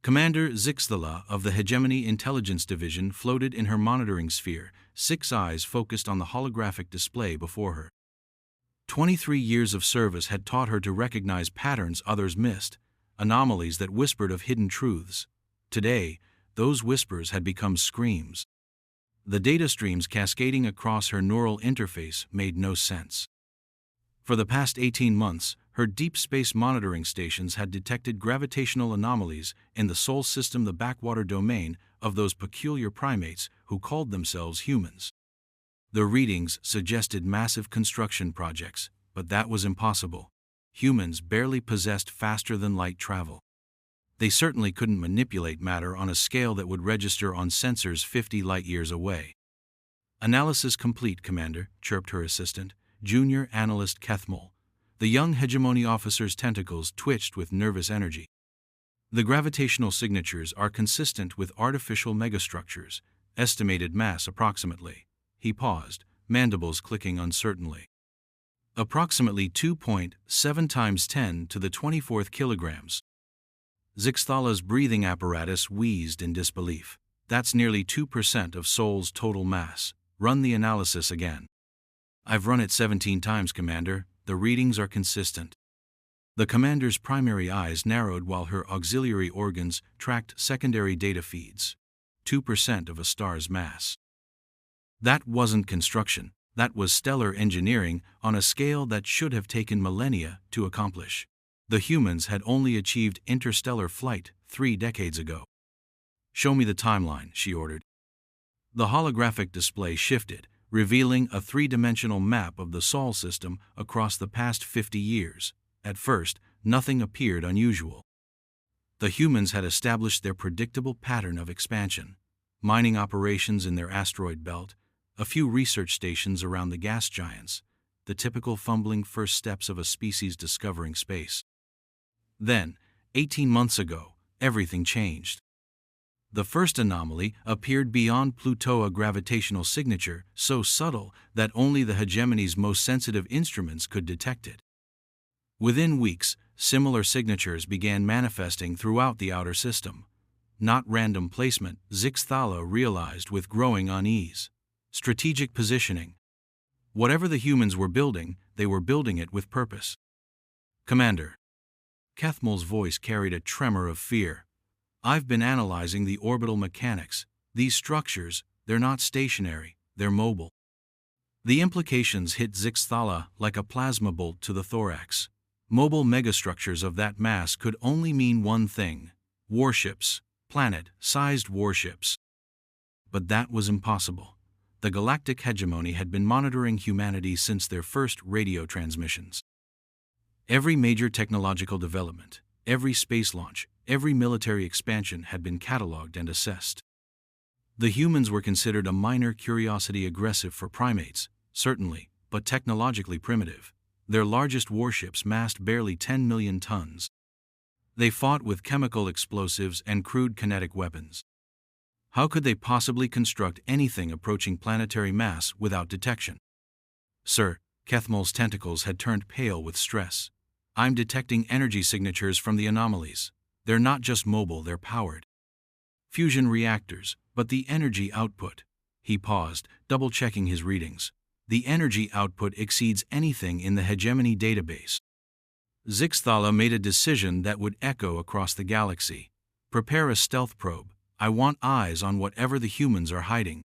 Commander Zixthala of the Hegemony Intelligence Division floated in her monitoring sphere, 6 eyes focused on the holographic display before her. 23 years of service had taught her to recognize patterns others missed, anomalies that whispered of hidden truths. Today, those whispers had become screams. The data streams cascading across her neural interface made no sense. For the past 18 months, her deep space monitoring stations had detected gravitational anomalies in the Sol system, the backwater domain of those peculiar primates who called themselves humans. The readings suggested massive construction projects, but that was impossible. Humans barely possessed faster-than-light travel. They certainly couldn't manipulate matter on a scale that would register on sensors 50 light-years away. "Analysis complete, Commander," chirped her assistant, Junior Analyst Kethmel. The young hegemony officer's tentacles twitched with nervous energy. "The gravitational signatures are consistent with artificial megastructures, estimated mass approximately." He paused, mandibles clicking uncertainly. "Approximately 2.7 times 10 to the 24th kilograms. Zixthala's breathing apparatus wheezed in disbelief. "That's nearly 2% of Sol's total mass. Run the analysis again." "I've run it 17 times, Commander. The readings are consistent." The commander's primary eyes narrowed while her auxiliary organs tracked secondary data feeds. 2% of a star's mass. That wasn't construction, that was stellar engineering on a scale that should have taken millennia to accomplish. The humans had only achieved interstellar flight 3 decades ago. "Show me the timeline," she ordered. The holographic display shifted, revealing a 3-dimensional map of the Sol system across the past 50 years. At first, nothing appeared unusual. The humans had established their predictable pattern of expansion: mining operations in their asteroid belt, a few research stations around the gas giants, the typical fumbling first steps of a species discovering space. Then, 18 months ago, everything changed. The first anomaly appeared beyond Pluto, a gravitational signature so subtle that only the hegemony's most sensitive instruments could detect it. Within weeks, similar signatures began manifesting throughout the outer system. Not random placement, Zixthala realized with growing unease. Strategic positioning. Whatever the humans were building, they were building it with purpose. "Commander." Kethmel's voice carried a tremor of fear. "I've been analyzing the orbital mechanics. These structures, they're not stationary, they're mobile." The implications hit Zixthala like a plasma bolt to the thorax. Mobile megastructures of that mass could only mean one thing: warships, planet-sized warships. But that was impossible. The Galactic Hegemony had been monitoring humanity since their first radio transmissions. Every major technological development, every space launch, every military expansion had been catalogued and assessed. The humans were considered a minor curiosity, aggressive for primates, certainly, but technologically primitive. Their largest warships massed barely 10 million tons. They fought with chemical explosives and crude kinetic weapons. How could they possibly construct anything approaching planetary mass without detection? "Sir," Kethmel's tentacles had turned pale with stress. "I'm detecting energy signatures from the anomalies. They're not just mobile, they're powered. Fusion reactors, but the energy output." He paused, double-checking his readings. "The energy output exceeds anything in the hegemony database." Zixthala made a decision that would echo across the galaxy. "Prepare a stealth probe. I want eyes on whatever the humans are hiding."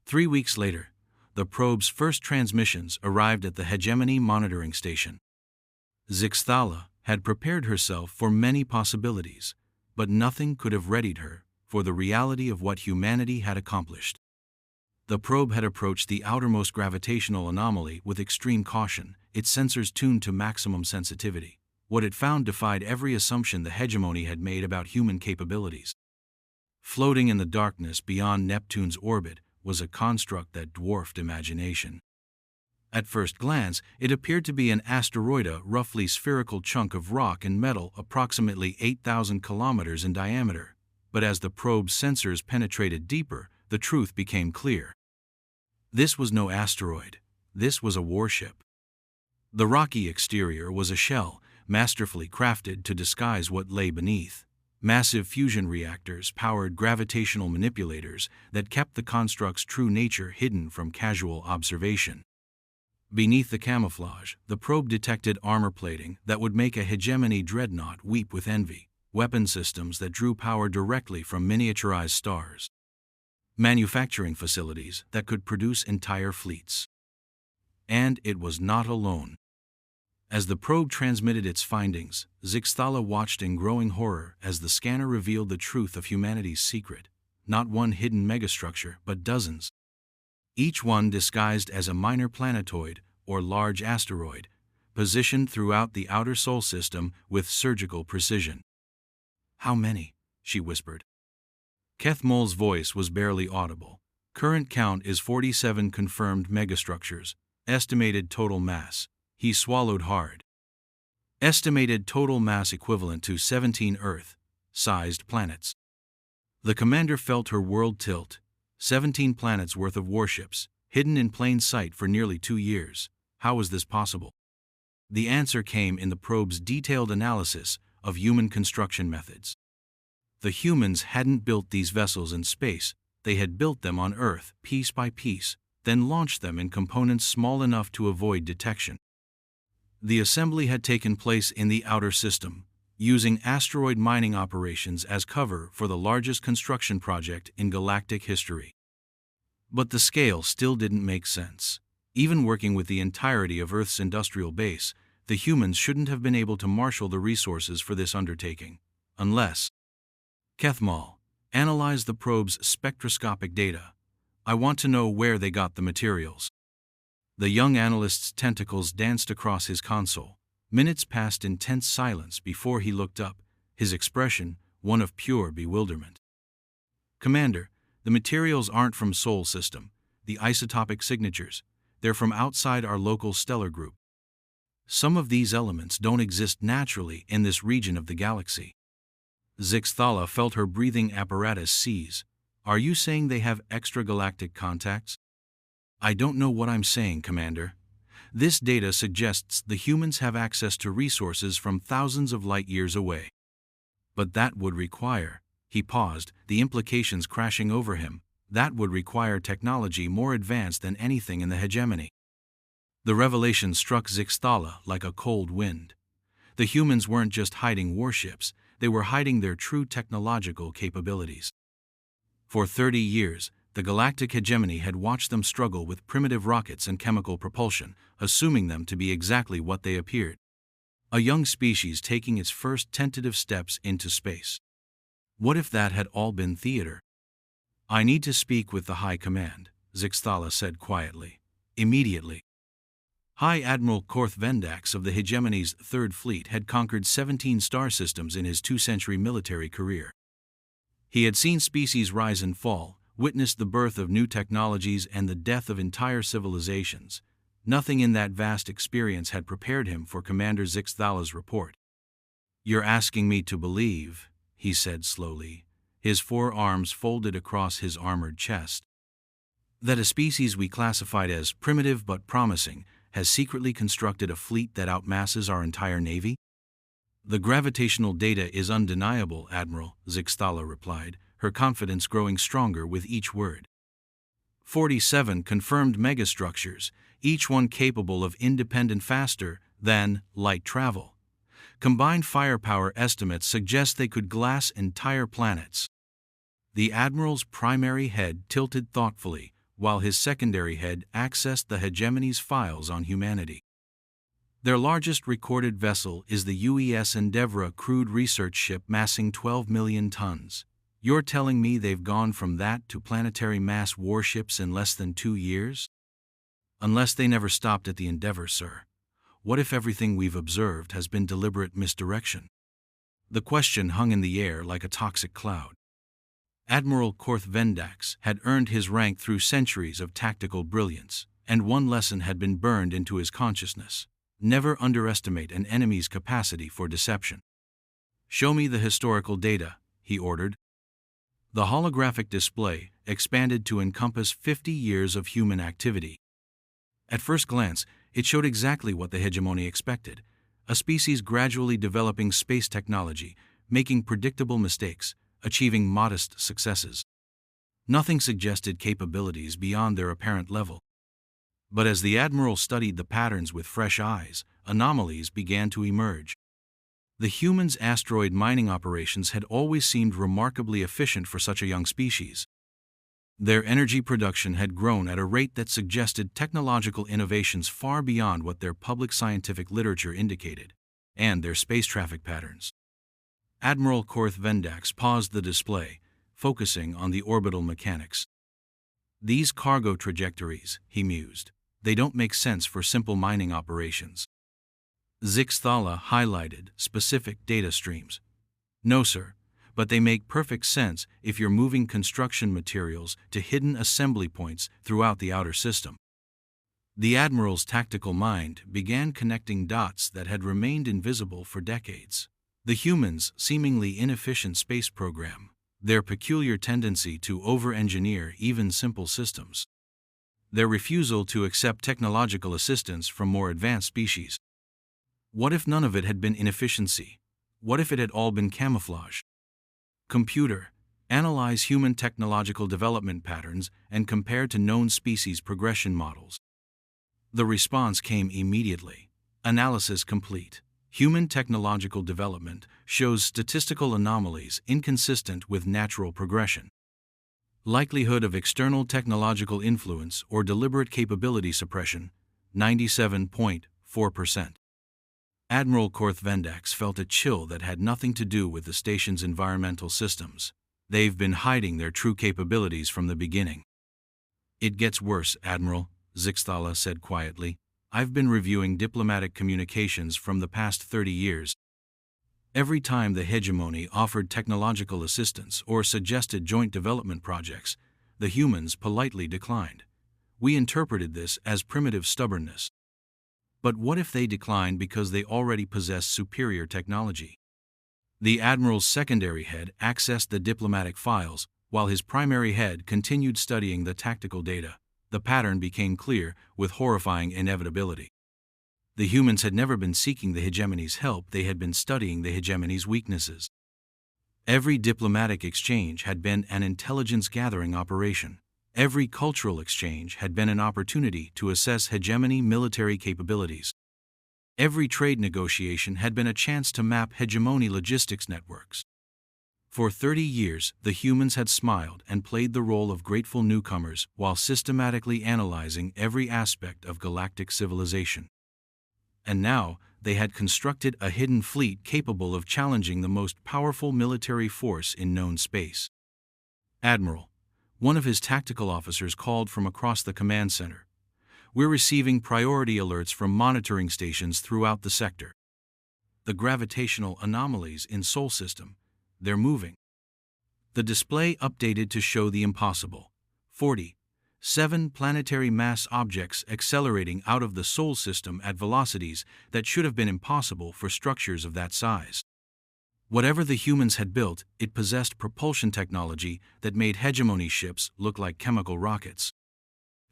3 weeks later, the probe's first transmissions arrived at the hegemony monitoring station. Zixthala had prepared herself for many possibilities, but nothing could have readied her for the reality of what humanity had accomplished. The probe had approached the outermost gravitational anomaly with extreme caution, its sensors tuned to maximum sensitivity. What it found defied every assumption the hegemony had made about human capabilities. Floating in the darkness beyond Neptune's orbit was a construct that dwarfed imagination. At first glance, it appeared to be an asteroid, a roughly spherical chunk of rock and metal approximately 8,000 kilometers in diameter. But as the probe's sensors penetrated deeper, the truth became clear. This was no asteroid. This was a warship. The rocky exterior was a shell, masterfully crafted to disguise what lay beneath. Massive fusion reactors powered gravitational manipulators that kept the construct's true nature hidden from casual observation. Beneath the camouflage, the probe detected armor plating that would make a hegemony dreadnought weep with envy, weapon systems that drew power directly from miniaturized stars, manufacturing facilities that could produce entire fleets. And it was not alone. As the probe transmitted its findings, Zixthala watched in growing horror as the scanner revealed the truth of humanity's secret, not one hidden megastructure, but dozens. Each one disguised as a minor planetoid or large asteroid, positioned throughout the outer Sol system with surgical precision. "How many?" she whispered. Kethmol's voice was barely audible. "Current count is 47 confirmed megastructures. Estimated total mass." He swallowed hard. Estimated total mass equivalent to 17 Earth-sized planets. The commander felt her world tilt. 17 planets worth of warships, hidden in plain sight for nearly 2 years. How was this possible? The answer came in the probe's detailed analysis of human construction methods. The humans hadn't built these vessels in space, they had built them on Earth, piece by piece, then launched them in components small enough to avoid detection. The assembly had taken place in the outer system, using asteroid mining operations as cover for the largest construction project in galactic history. But the scale still didn't make sense. Even working with the entirety of Earth's industrial base, the humans shouldn't have been able to marshal the resources for this undertaking. Unless... Kethmol, analyze the probe's spectroscopic data. I want to know where they got the materials. The young analyst's tentacles danced across his console. Minutes passed in tense silence before he looked up, his expression one of pure bewilderment. "Commander, the materials aren't from Sol system, the isotopic signatures. They're from outside our local stellar group. Some of these elements don't exist naturally in this region of the galaxy." Zixthala felt her breathing apparatus seize. "Are you saying they have extragalactic contacts?" "I don't know what I'm saying, Commander. This data suggests the humans have access to resources from thousands of light years away. But that would require..." He paused, the implications crashing over him. "That would require technology more advanced than anything in the hegemony." The revelation struck Zixthala like a cold wind. The humans weren't just hiding warships, they were hiding their true technological capabilities. For 30 years, the galactic hegemony had watched them struggle with primitive rockets and chemical propulsion, assuming them to be exactly what they appeared. A young species taking its first tentative steps into space. What if that had all been theater? "I need to speak with the High Command," Zixthala said quietly. "Immediately." High Admiral Korth Vendax of the hegemony's Third Fleet had conquered 17 star systems in his 2-century military career. He had seen species rise and fall, witnessed the birth of new technologies and the death of entire civilizations. Nothing in that vast experience had prepared him for Commander Zixthala's report. "You're asking me to believe," he said slowly, his forearms folded across his armored chest, "that a species we classified as primitive but promising has secretly constructed a fleet that outmasses our entire navy?" "The gravitational data is undeniable, Admiral," Zixthala replied, her confidence growing stronger with each word. 47 confirmed megastructures, each one capable of independent faster than light travel. Combined firepower estimates suggest they could glass entire planets. The Admiral's primary head tilted thoughtfully, while his secondary head accessed the hegemony's files on humanity. "Their largest recorded vessel is the UES Endeavour crewed research ship massing 12 million tons. You're telling me they've gone from that to planetary mass warships in less than 2 years? Unless they never stopped at the Endeavour, sir. What if everything we've observed has been deliberate misdirection?" The question hung in the air like a toxic cloud. Admiral Korth Vendax had earned his rank through centuries of tactical brilliance, and one lesson had been burned into his consciousness: never underestimate an enemy's capacity for deception. "Show me the historical data," he ordered. The holographic display expanded to encompass 50 years of human activity. At first glance, it showed exactly what the hegemony expected: a species gradually developing space technology, making predictable mistakes, achieving modest successes. Nothing suggested capabilities beyond their apparent level. But as the Admiral studied the patterns with fresh eyes, anomalies began to emerge. The humans' asteroid mining operations had always seemed remarkably efficient for such a young species. Their energy production had grown at a rate that suggested technological innovations far beyond what their public scientific literature indicated, and their space traffic patterns. Admiral Korth Vendax paused the display, focusing on the orbital mechanics. These cargo trajectories, he mused, they don't make sense for simple mining operations. Zixthala highlighted specific data streams. No, sir, but they make perfect sense if you're moving construction materials to hidden assembly points throughout the outer system. The Admiral's tactical mind began connecting dots that had remained invisible for decades. The humans' seemingly inefficient space program, their peculiar tendency to over-engineer even simple systems, their refusal to accept technological assistance from more advanced species. What if none of it had been inefficiency? What if it had all been camouflage? Computer, analyze human technological development patterns and compare to known species progression models. The response came immediately. Analysis complete. Human technological development shows statistical anomalies inconsistent with natural progression. Likelihood of external technological influence or deliberate capability suppression, 97.4%. Admiral Korth Vendax felt a chill that had nothing to do with the station's environmental systems. They've been hiding their true capabilities from the beginning. It gets worse, Admiral, Zixthala said quietly. I've been reviewing diplomatic communications from the past 30 years. Every time the hegemony offered technological assistance or suggested joint development projects, the humans politely declined. We interpreted this as primitive stubbornness. But what if they declined because they already possessed superior technology? The Admiral's secondary head accessed the diplomatic files, while his primary head continued studying the tactical data. The pattern became clear with horrifying inevitability. The humans had never been seeking the hegemony's help, they had been studying the hegemony's weaknesses. Every diplomatic exchange had been an intelligence-gathering operation. Every cultural exchange had been an opportunity to assess hegemony military capabilities. Every trade negotiation had been a chance to map hegemony logistics networks. For 30 years, the humans had smiled and played the role of grateful newcomers while systematically analyzing every aspect of galactic civilization. And now, they had constructed a hidden fleet capable of challenging the most powerful military force in known space. Admiral, one of his tactical officers called from across the command center. We're receiving priority alerts from monitoring stations throughout the sector. The gravitational anomalies in Sol system, they're moving. The display updated to show the impossible. 47 planetary mass objects accelerating out of the Sol system at velocities that should have been impossible for structures of that size. Whatever the humans had built, it possessed propulsion technology that made hegemony ships look like chemical rockets.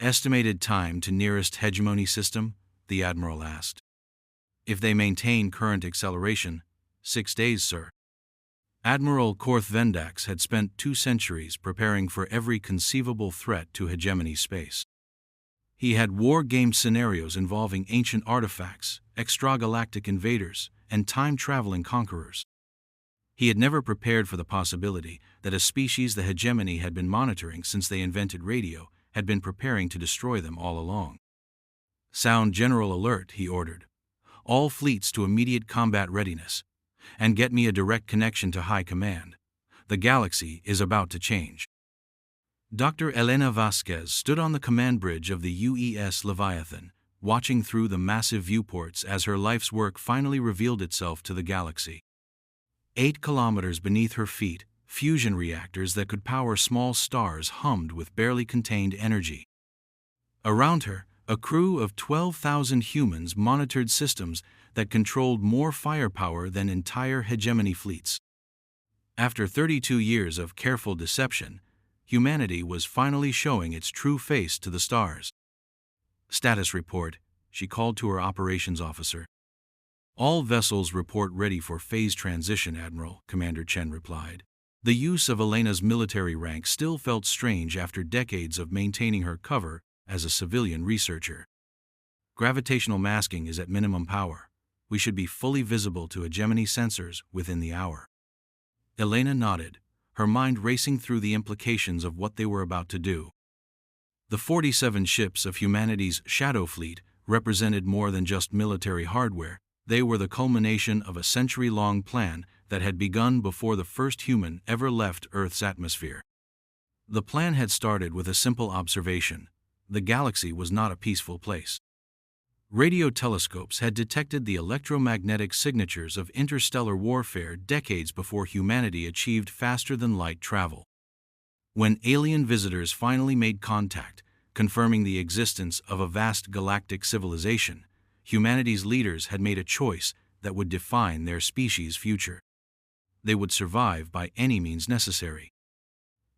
Estimated time to nearest hegemony system? The Admiral asked. If they maintain current acceleration, 6 days, sir. Admiral Korth Vendax had spent 2 centuries preparing for every conceivable threat to hegemony space. He had war-game scenarios involving ancient artifacts, extragalactic invaders, and time-traveling conquerors. He had never prepared for the possibility that a species the hegemony had been monitoring since they invented radio had been preparing to destroy them all along. Sound general alert, he ordered. All fleets to immediate combat readiness. And get me a direct connection to High Command. The galaxy is about to change. Dr. Elena Vasquez stood on the command bridge of the UES Leviathan, watching through the massive viewports as her life's work finally revealed itself to the galaxy. 8 kilometers beneath her feet, fusion reactors that could power small stars hummed with barely contained energy. Around her, a crew of 12,000 humans monitored systems that controlled more firepower than entire hegemony fleets. After 32 years of careful deception, humanity was finally showing its true face to the stars. Status report, she called to her operations officer. All vessels report ready for phase transition, Admiral, Commander Chen replied. The use of Elena's military rank still felt strange after decades of maintaining her cover as a civilian researcher. Gravitational masking is at minimum power. We should be fully visible to hegemony sensors within the hour. Elena nodded, her mind racing through the implications of what they were about to do. The 47 ships of humanity's Shadow Fleet represented more than just military hardware. They were the culmination of a century-long plan that had begun before the first human ever left Earth's atmosphere. The plan had started with a simple observation: the galaxy was not a peaceful place. Radio telescopes had detected the electromagnetic signatures of interstellar warfare decades before humanity achieved faster-than-light travel. When alien visitors finally made contact, confirming the existence of a vast galactic civilization, humanity's leaders had made a choice that would define their species' future. They would survive by any means necessary.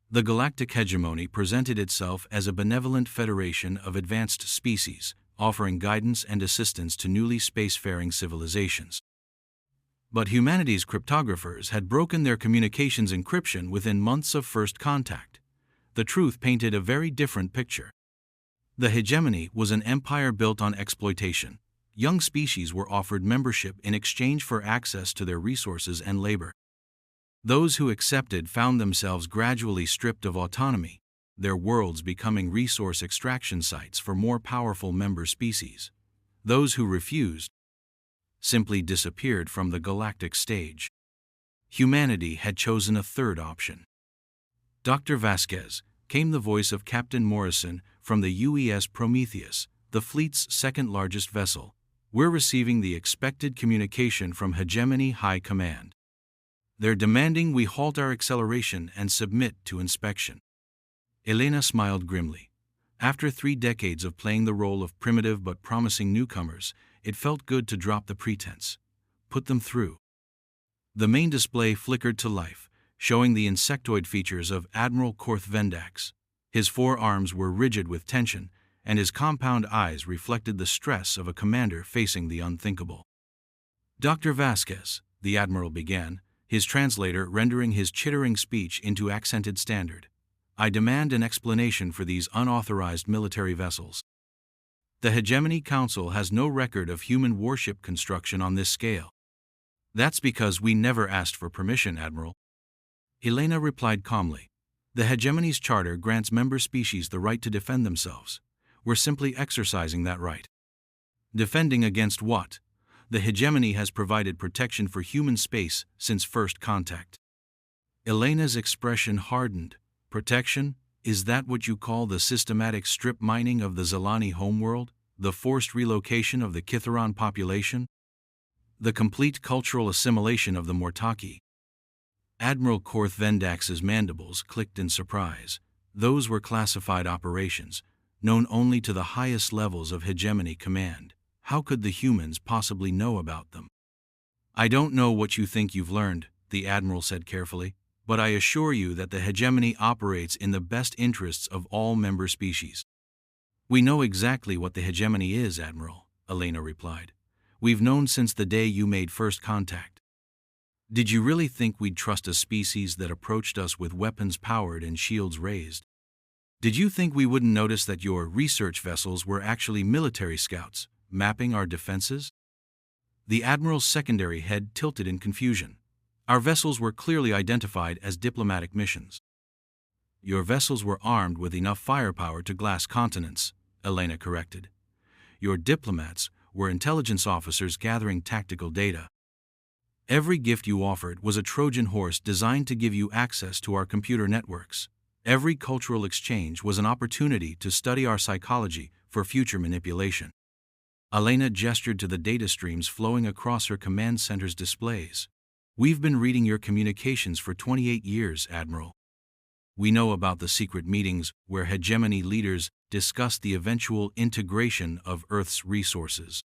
The galactic hegemony presented itself as a benevolent federation of advanced species, offering guidance and assistance to newly spacefaring civilizations. But humanity's cryptographers had broken their communications encryption within months of first contact. The truth painted a very different picture. The hegemony was an empire built on exploitation. Young species were offered membership in exchange for access to their resources and labor. Those who accepted found themselves gradually stripped of autonomy, their worlds becoming resource extraction sites for more powerful member species. Those who refused simply disappeared from the galactic stage. Humanity had chosen a third option. Dr. Vasquez, came the voice of Captain Morrison from the UES Prometheus, the fleet's second-largest vessel. We're receiving the expected communication from Hegemony High Command. They're demanding we halt our acceleration and submit to inspection. Elena smiled grimly. After 3 decades of playing the role of primitive but promising newcomers, it felt good to drop the pretense. Put them through. The main display flickered to life, showing the insectoid features of Admiral Korth Vendax. His 4 arms were rigid with tension, and his compound eyes reflected the stress of a commander facing the unthinkable. Dr. Vasquez, the Admiral began, his translator rendering his chittering speech into accented standard. I demand an explanation for these unauthorized military vessels. The Hegemony Council has no record of human warship construction on this scale. That's because we never asked for permission, Admiral. Elena replied calmly. The Hegemony's charter grants member species the right to defend themselves. We're simply exercising that right. Defending against what? The hegemony has provided protection for human space since first contact. Elena's expression hardened. Protection? Is that what you call the systematic strip mining of the Zelani homeworld? The forced relocation of the Kitharon population? The complete cultural assimilation of the Mortaki? Admiral Korth Vendax's mandibles clicked in surprise. Those were classified operations, known only to the highest levels of hegemony command. How could the humans possibly know about them? I don't know what you think you've learned, the Admiral said carefully, but I assure you that the hegemony operates in the best interests of all member species. We know exactly what the hegemony is, Admiral, Elena replied. We've known since the day you made first contact. Did you really think we'd trust a species that approached us with weapons powered and shields raised? Did you think we wouldn't notice that your research vessels were actually military scouts, mapping our defenses? The Admiral's secondary head tilted in confusion. Our vessels were clearly identified as diplomatic missions. Your vessels were armed with enough firepower to glass continents, Elena corrected. Your diplomats were intelligence officers gathering tactical data. Every gift you offered was a Trojan horse designed to give you access to our computer networks. Every cultural exchange was an opportunity to study our psychology for future manipulation. Elena gestured to the data streams flowing across her command center's displays. We've been reading your communications for 28 years, Admiral. We know about the secret meetings where hegemony leaders discussed the eventual integration of Earth's resources.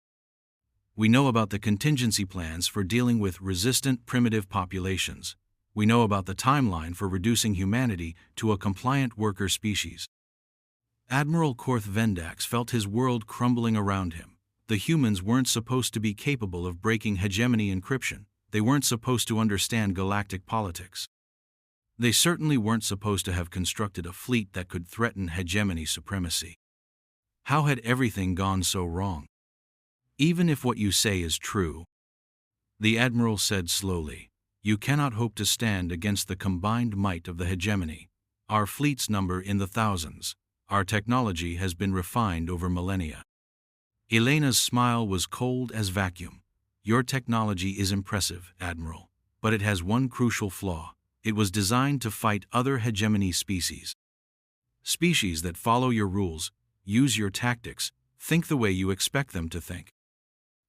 We know about the contingency plans for dealing with resistant primitive populations. We know about the timeline for reducing humanity to a compliant worker species. Admiral Korth Vendax felt his world crumbling around him. The humans weren't supposed to be capable of breaking hegemony encryption. They weren't supposed to understand galactic politics. They certainly weren't supposed to have constructed a fleet that could threaten hegemony supremacy. How had everything gone so wrong? Even if what you say is true, the Admiral said slowly, you cannot hope to stand against the combined might of the hegemony. Our fleets number in the thousands. Our technology has been refined over millennia. Elena's smile was cold as vacuum. Your technology is impressive, Admiral, but it has one crucial flaw. It was designed to fight other hegemony species. Species that follow your rules, use your tactics, think the way you expect them to think.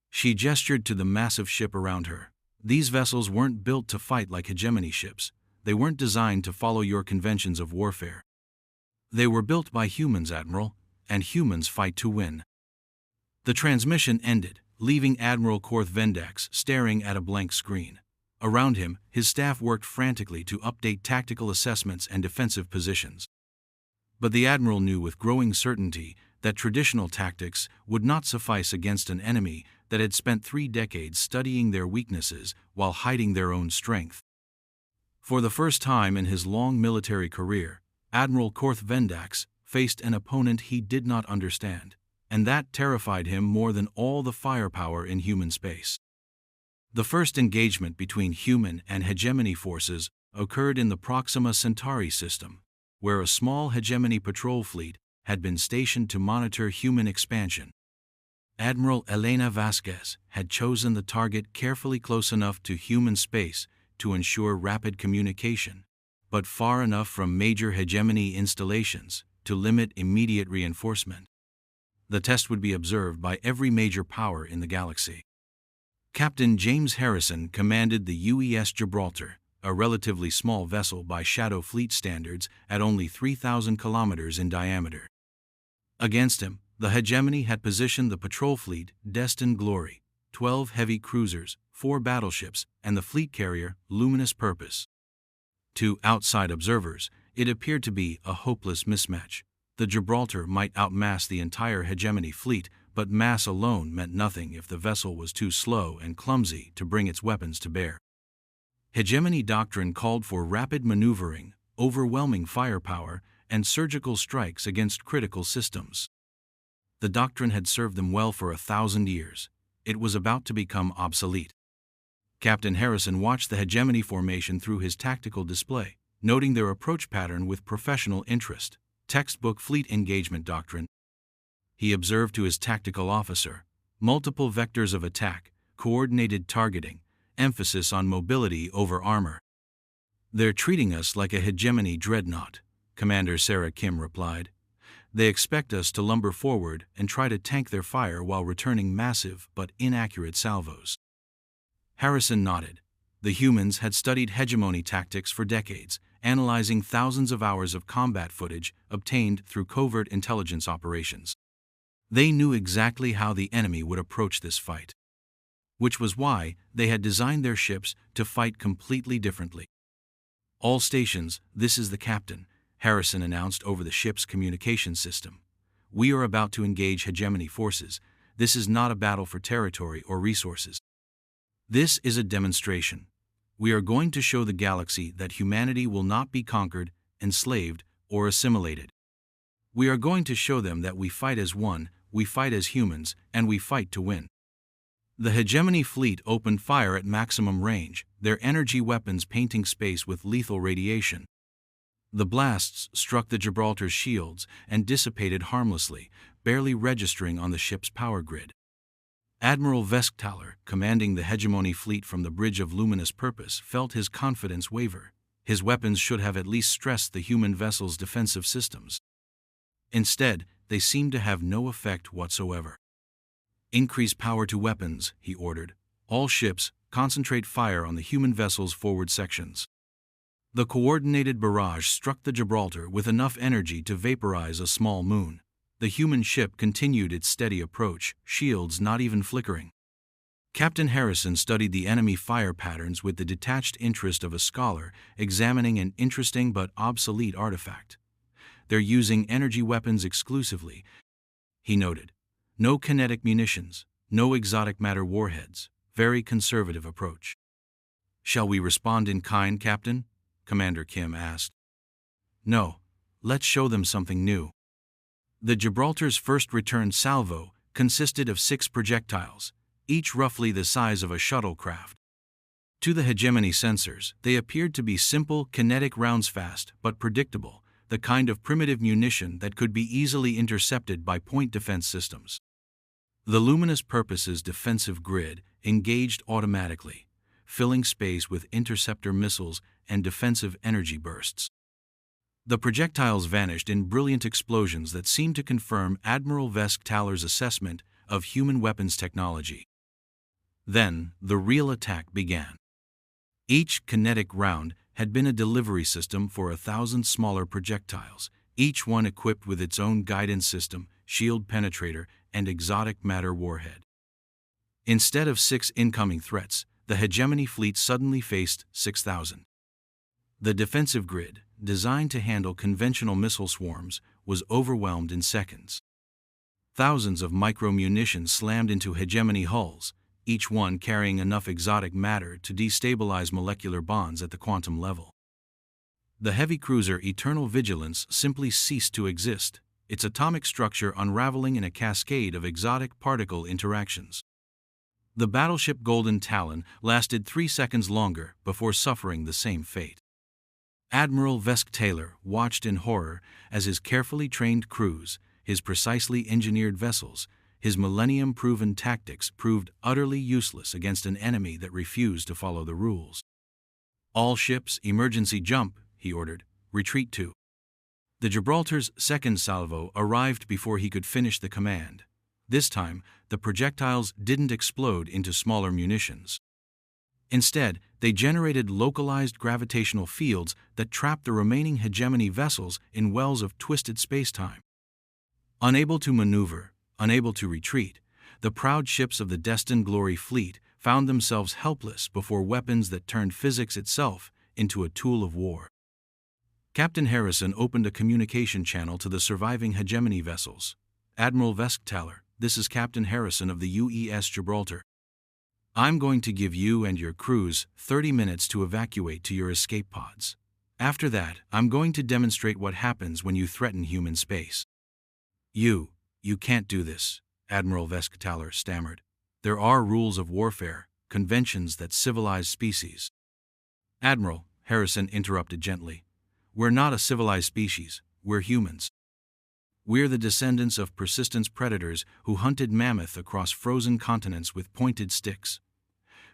She gestured to the massive ship around her. These vessels weren't built to fight like hegemony ships. They weren't designed to follow your conventions of warfare. They were built by humans, Admiral, and humans fight to win. The transmission ended, leaving Admiral Korth Vendax staring at a blank screen. Around him, his staff worked frantically to update tactical assessments and defensive positions. But the Admiral knew with growing certainty that traditional tactics would not suffice against an enemy that had spent 3 decades studying their weaknesses while hiding their own strength. For the first time in his long military career, Admiral Korth Vendax faced an opponent he did not understand, and that terrified him more than all the firepower in human space. The first engagement between human and hegemony forces occurred in the Proxima Centauri system, where a small hegemony patrol fleet had been stationed to monitor human expansion. Admiral Elena Vasquez had chosen the target carefully close enough to human space to ensure rapid communication, but far enough from major hegemony installations to limit immediate reinforcement. The test would be observed by every major power in the galaxy. Captain James Harrison commanded the UES Gibraltar, a relatively small vessel by Shadow Fleet standards at only 3,000 kilometers in diameter. Against him, the hegemony had positioned the patrol fleet Destined Glory, 12 heavy cruisers, 4 battleships, and the fleet carrier Luminous Purpose. To outside observers, it appeared to be a hopeless mismatch. The Gibraltar might outmass the entire hegemony fleet, but mass alone meant nothing if the vessel was too slow and clumsy to bring its weapons to bear. Hegemony doctrine called for rapid maneuvering, overwhelming firepower, and surgical strikes against critical systems. The doctrine had served them well for 1,000 years. It was about to become obsolete. Captain Harrison watched the hegemony formation through his tactical display, noting their approach pattern with professional interest. Textbook fleet engagement doctrine. He observed to his tactical officer, multiple vectors of attack, coordinated targeting, emphasis on mobility over armor. They're treating us like a hegemony dreadnought, Commander Sarah Kim replied. They expect us to lumber forward and try to tank their fire while returning massive but inaccurate salvos. Harrison nodded. The humans had studied hegemony tactics for decades, analyzing thousands of hours of combat footage obtained through covert intelligence operations. They knew exactly how the enemy would approach this fight, which was why they had designed their ships to fight completely differently. All stations, this is the captain, Harrison announced over the ship's communication system. We are about to engage hegemony forces. This is not a battle for territory or resources. This is a demonstration. We are going to show the galaxy that humanity will not be conquered, enslaved, or assimilated. We are going to show them that we fight as one, we fight as humans, and we fight to win. The hegemony fleet opened fire at maximum range, their energy weapons painting space with lethal radiation. The blasts struck the Gibraltar's shields and dissipated harmlessly, barely registering on the ship's power grid. Admiral Vesktaler, commanding the hegemony fleet from the Bridge of Luminous Purpose, felt his confidence waver. His weapons should have at least stressed the human vessel's defensive systems. Instead, they seemed to have no effect whatsoever. Increase power to weapons, he ordered. All ships, concentrate fire on the human vessel's forward sections. The coordinated barrage struck the Gibraltar with enough energy to vaporize a small moon. The human ship continued its steady approach, shields not even flickering. Captain Harrison studied the enemy fire patterns with the detached interest of a scholar examining an interesting but obsolete artifact. They're using energy weapons exclusively, he noted. No kinetic munitions, no exotic matter warheads, very conservative approach. Shall we respond in kind, Captain? Commander Kim asked. No, let's show them something new. The Gibraltar's first return salvo consisted of 6 projectiles, each roughly the size of a shuttlecraft. To the hegemony sensors, they appeared to be simple, kinetic rounds, fast but predictable, the kind of primitive munition that could be easily intercepted by point defense systems. The luminous purposes defensive grid engaged automatically, filling space with interceptor missiles and defensive energy bursts. The projectiles vanished in brilliant explosions that seemed to confirm Admiral Vesk-Taller's assessment of human weapons technology. Then, the real attack began. Each kinetic round had been a delivery system for 1,000 smaller projectiles, each one equipped with its own guidance system, shield penetrator, and exotic matter warhead. Instead of 6 incoming threats, the hegemony fleet suddenly faced 6,000. The defensive grid, designed to handle conventional missile swarms, was overwhelmed in seconds. Thousands of micro-munitions slammed into hegemony hulls, each one carrying enough exotic matter to destabilize molecular bonds at the quantum level. The heavy cruiser Eternal Vigilance simply ceased to exist, its atomic structure unraveling in a cascade of exotic particle interactions. The battleship Golden Talon lasted 3 seconds longer before suffering the same fate. Admiral Vesk-Taller watched in horror as his carefully trained crews, his precisely engineered vessels, his millennium-proven tactics proved utterly useless against an enemy that refused to follow the rules. All ships, emergency jump, he ordered, retreat to. The Gibraltar's second salvo arrived before he could finish the command. This time, the projectiles didn't explode into smaller munitions. Instead, they generated localized gravitational fields that trapped the remaining hegemony vessels in wells of twisted spacetime. Unable to maneuver, unable to retreat, the proud ships of the destined glory fleet found themselves helpless before weapons that turned physics itself into a tool of war. Captain Harrison opened a communication channel to the surviving hegemony vessels. Admiral Vesk-Taller, this is Captain Harrison of the UES Gibraltar. I'm going to give you and your crews 30 minutes to evacuate to your escape pods. After that, I'm going to demonstrate what happens when you threaten human space. You can't do this, Admiral Vesk-Taller stammered. There are rules of warfare, conventions that civilize species. Admiral, Harrison interrupted gently. We're not a civilized species, we're humans. We're the descendants of persistent predators who hunted mammoth across frozen continents with pointed sticks.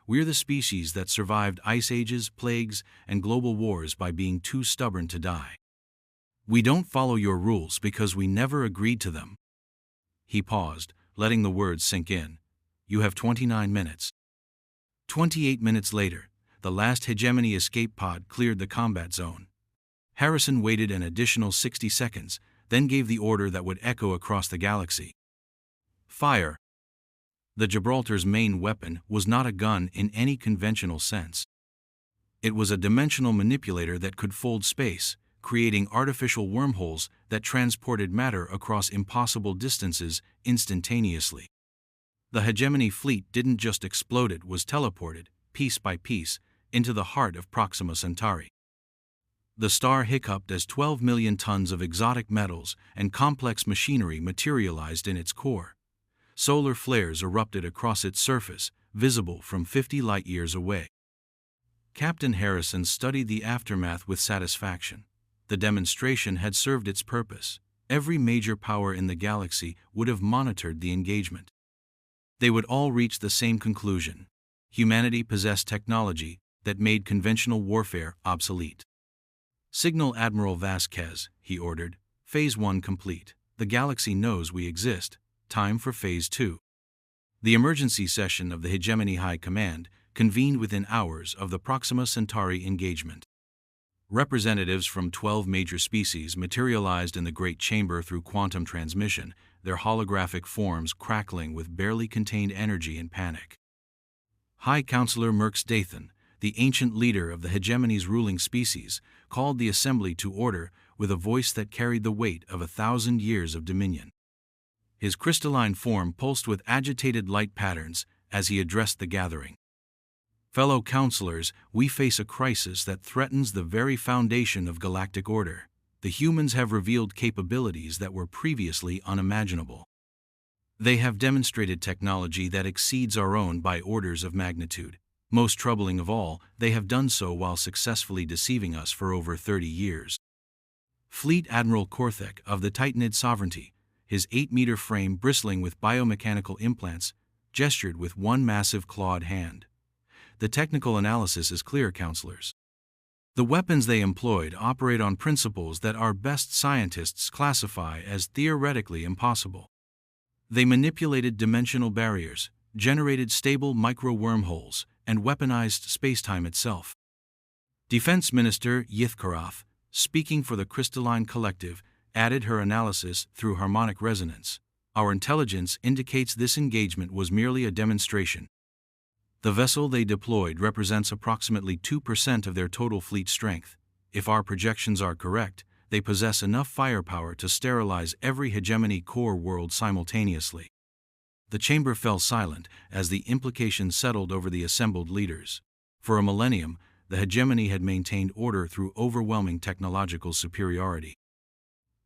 We're the species that survived ice ages, plagues, and global wars by being too stubborn to die. We don't follow your rules because we never agreed to them. He paused, letting the words sink in. You have 29 minutes. 28 minutes later, the last hegemony escape pod cleared the combat zone. Harrison waited an additional 60 seconds, then gave the order that would echo across the galaxy. Fire! The Gibraltar's main weapon was not a gun in any conventional sense. It was a dimensional manipulator that could fold space, creating artificial wormholes that transported matter across impossible distances instantaneously. The hegemony fleet didn't just explode, it was teleported, piece by piece, into the heart of Proxima Centauri. The star hiccuped as 12 million tons of exotic metals and complex machinery materialized in its core. Solar flares erupted across its surface, visible from 50 light-years away. Captain Harrison studied the aftermath with satisfaction. The demonstration had served its purpose. Every major power in the galaxy would have monitored the engagement. They would all reach the same conclusion. Humanity possessed technology that made conventional warfare obsolete. Signal Admiral Vasquez, he ordered. Phase 1 complete. The galaxy knows we exist. Time for Phase 2. The emergency session of the Hegemony High Command convened within hours of the Proxima Centauri engagement. Representatives from 12 major species materialized in the Great Chamber through quantum transmission, their holographic forms crackling with barely contained energy and panic. High Counselor Merx Dathan, the ancient leader of the hegemony's ruling species, called the assembly to order with a voice that carried the weight of 1,000 years of dominion. His crystalline form pulsed with agitated light patterns as he addressed the gathering. Fellow counselors, we face a crisis that threatens the very foundation of galactic order. The humans have revealed capabilities that were previously unimaginable. They have demonstrated technology that exceeds our own by orders of magnitude. Most troubling of all, they have done so while successfully deceiving us for over 30 years. Fleet Admiral Korthek of the Titanid Sovereignty, his 8-meter frame bristling with biomechanical implants, gestured with one massive clawed hand. The technical analysis is clear, counselors. The weapons they employed operate on principles that our best scientists classify as theoretically impossible. They manipulated dimensional barriers, generated stable micro-wormholes, and weaponized spacetime itself. Defense Minister Yithkarath, speaking for the Crystalline Collective, added her analysis through harmonic resonance. Our intelligence indicates this engagement was merely a demonstration. The vessel they deployed represents approximately 2% of their total fleet strength. If our projections are correct, they possess enough firepower to sterilize every hegemony core world simultaneously. The chamber fell silent as the implications settled over the assembled leaders. For a millennium, the hegemony had maintained order through overwhelming technological superiority.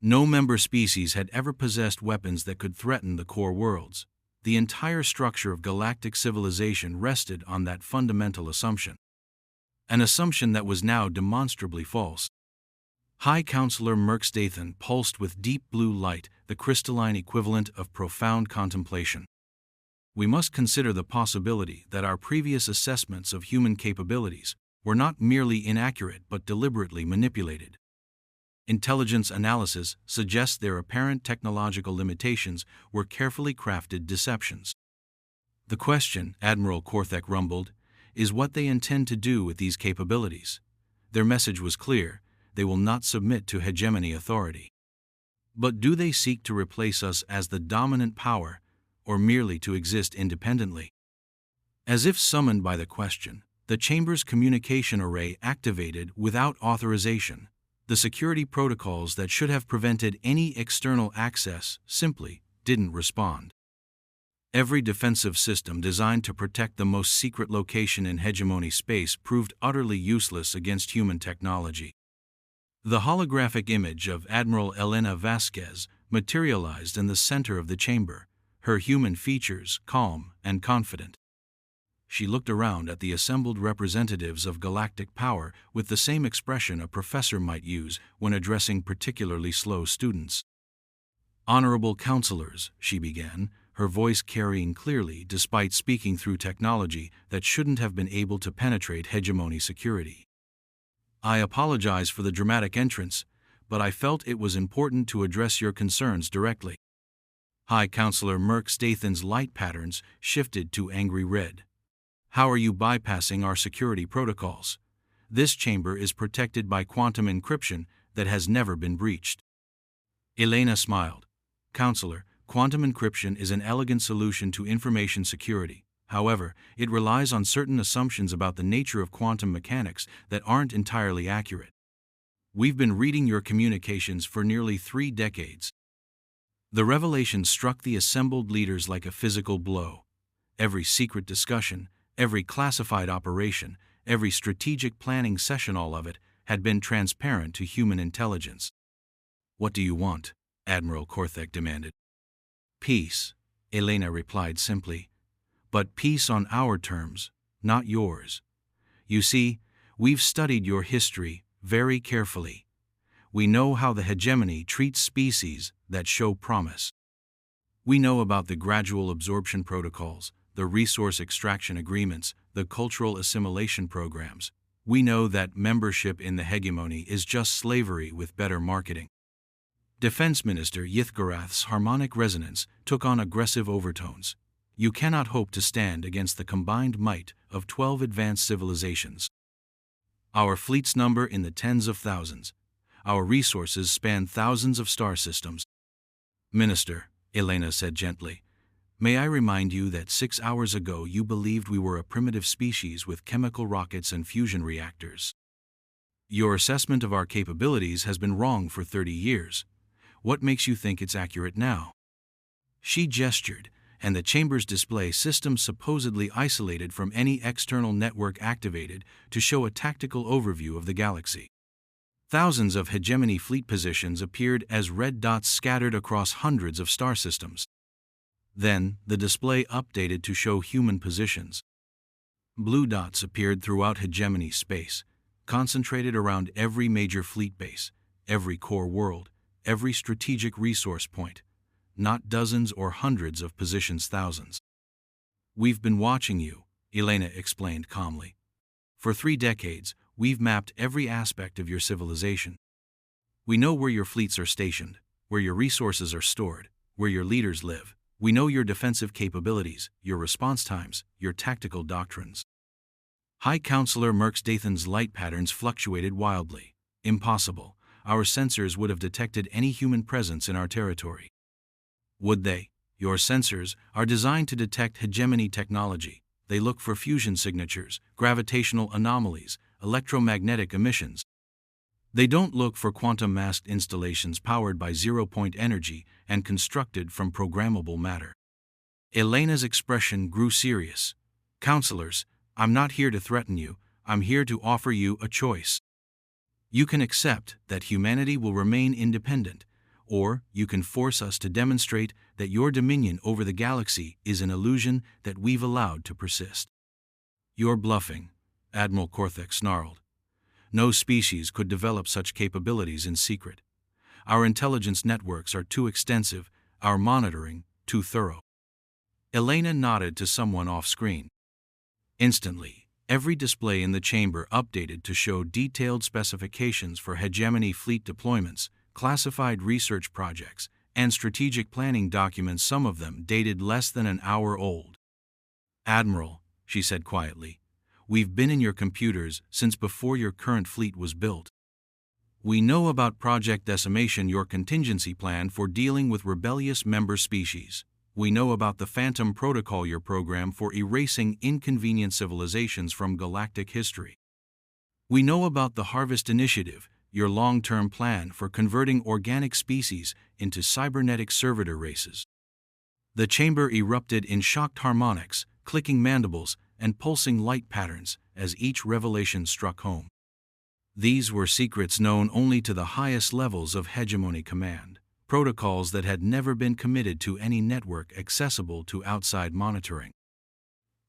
No member species had ever possessed weapons that could threaten the core worlds. The entire structure of galactic civilization rested on that fundamental assumption. An assumption that was now demonstrably false. High Counselor Merksdathan pulsed with deep blue light, the crystalline equivalent of profound contemplation. We must consider the possibility that our previous assessments of human capabilities were not merely inaccurate but deliberately manipulated. Intelligence analysis suggests their apparent technological limitations were carefully crafted deceptions. The question, Admiral Korthek rumbled, is what they intend to do with these capabilities. Their message was clear: they will not submit to hegemony authority. But do they seek to replace us as the dominant power, or merely to exist independently? As if summoned by the question, the chamber's communication array activated without authorization. The security protocols that should have prevented any external access simply didn't respond. Every defensive system designed to protect the most secret location in hegemony space proved utterly useless against human technology. The holographic image of Admiral Elena Vasquez materialized in the center of the chamber, her human features calm and confident. She looked around at the assembled representatives of galactic power with the same expression a professor might use when addressing particularly slow students. "Honorable counselors," she began, her voice carrying clearly despite speaking through technology that shouldn't have been able to penetrate hegemony security. "I apologize for the dramatic entrance, but I felt it was important to address your concerns directly." High Counselor Merksdathan's light patterns shifted to angry red. "How are you bypassing our security protocols? This chamber is protected by quantum encryption that has never been breached." Elena smiled. "Counselor, quantum encryption is an elegant solution to information security. However, it relies on certain assumptions about the nature of quantum mechanics that aren't entirely accurate. We've been reading your communications for nearly 3 decades. The revelation struck the assembled leaders like a physical blow. Every secret discussion, every classified operation, every strategic planning session, all of it, had been transparent to human intelligence. "What do you want?" Admiral Korthek demanded. "Peace," Elena replied simply. "But peace on our terms, not yours. You see, we've studied your history very carefully. We know how the hegemony treats species that show promise. We know about the gradual absorption protocols, the resource extraction agreements, the cultural assimilation programs. We know that membership in the hegemony is just slavery with better marketing." Defense Minister Yithkarath's harmonic resonance took on aggressive overtones. "You cannot hope to stand against the combined might of 12 advanced civilizations. Our fleets number in the tens of thousands. Our resources span thousands of star systems." "Minister," Elena said gently, "may I remind you that 6 hours ago you believed we were a primitive species with chemical rockets and fusion reactors. Your assessment of our capabilities has been wrong for 30 years. What makes you think it's accurate now?" She gestured, and the chamber's display system supposedly isolated from any external network activated to show a tactical overview of the galaxy. Thousands of hegemony fleet positions appeared as red dots scattered across hundreds of star systems. Then, the display updated to show human positions. Blue dots appeared throughout hegemony space, concentrated around every major fleet base, every core world, every strategic resource point. Not dozens or hundreds of positions, thousands. "We've been watching you," Elena explained calmly. "For 3 decades, we've mapped every aspect of your civilization. We know where your fleets are stationed, where your resources are stored, where your leaders live. We know your defensive capabilities, your response times, your tactical doctrines." High Counselor Merksdathan's light patterns fluctuated wildly. "Impossible. Our sensors would have detected any human presence in our territory." "Would they? Your sensors are designed to detect hegemony technology. They look for fusion signatures, gravitational anomalies, electromagnetic emissions. They don't look for quantum-masked installations powered by zero-point energy and constructed from programmable matter." Elena's expression grew serious. "Counselors, I'm not here to threaten you, I'm here to offer you a choice. You can accept that humanity will remain independent, or you can force us to demonstrate that your dominion over the galaxy is an illusion that we've allowed to persist." "You're bluffing," Admiral Korthek snarled. "No species could develop such capabilities in secret. Our intelligence networks are too extensive, our monitoring too thorough." Elena nodded to someone off-screen. Instantly, every display in the chamber updated to show detailed specifications for hegemony fleet deployments, classified research projects, and strategic planning documents, some of them dated less than an hour old. "Admiral," she said quietly, "we've been in your computers since before your current fleet was built. We know about Project Decimation, your contingency plan for dealing with rebellious member species. We know about the Phantom Protocol, your program for erasing inconvenient civilizations from galactic history. We know about the Harvest Initiative, your long-term plan for converting organic species into cybernetic servitor races." The chamber erupted in shocked harmonics, clicking mandibles, and pulsing light patterns as each revelation struck home. These were secrets known only to the highest levels of hegemony command, protocols that had never been committed to any network accessible to outside monitoring.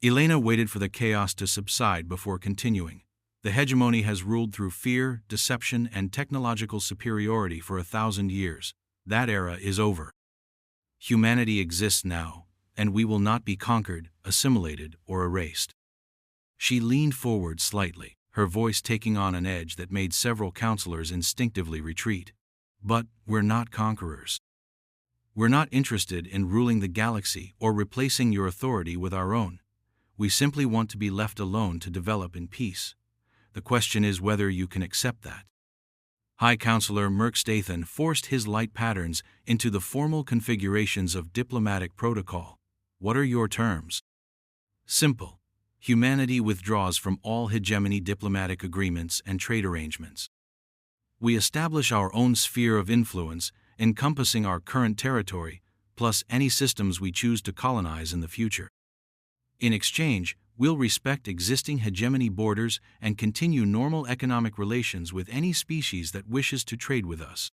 Elena waited for the chaos to subside before continuing. "The hegemony has ruled through fear, deception, and technological superiority for 1,000 years. That era is over. Humanity exists now, and we will not be conquered, assimilated, or erased." She leaned forward slightly, her voice taking on an edge that made several counselors instinctively retreat. "But we're not conquerors. We're not interested in ruling the galaxy or replacing your authority with our own. We simply want to be left alone to develop in peace. The question is whether you can accept that." High Counselor Merksdathan forced his light patterns into the formal configurations of diplomatic protocol. "What are your terms?" "Simple. Humanity withdraws from all hegemony diplomatic agreements and trade arrangements. We establish our own sphere of influence, encompassing our current territory, plus any systems we choose to colonize in the future. In exchange, we'll respect existing hegemony borders and continue normal economic relations with any species that wishes to trade with us."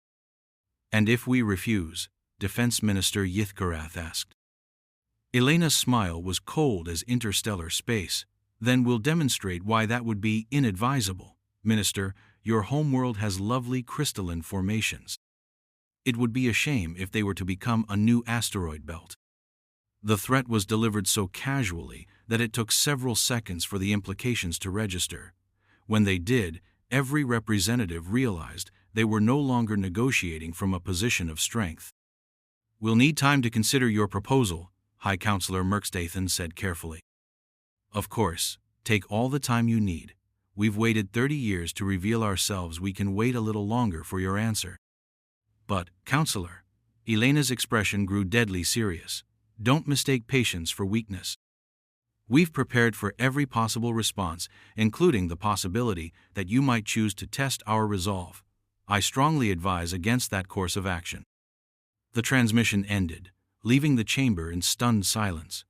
"And if we refuse?" Defense Minister Yithkarath asked. Elena's smile was cold as interstellar space. "Then we'll demonstrate why that would be inadvisable. Minister, your homeworld has lovely crystalline formations. It would be a shame if they were to become a new asteroid belt." The threat was delivered so casually that it took several seconds for the implications to register. When they did, every representative realized they were no longer negotiating from a position of strength. "We'll need time to consider your proposal," High Counselor Merksdathan said carefully. "Of course, take all the time you need. We've waited 30 years to reveal ourselves. We can wait a little longer for your answer." "But, Counselor," Elena's expression grew deadly serious, "don't mistake patience for weakness. We've prepared for every possible response, including the possibility that you might choose to test our resolve. I strongly advise against that course of action." The transmission ended, leaving the chamber in stunned silence.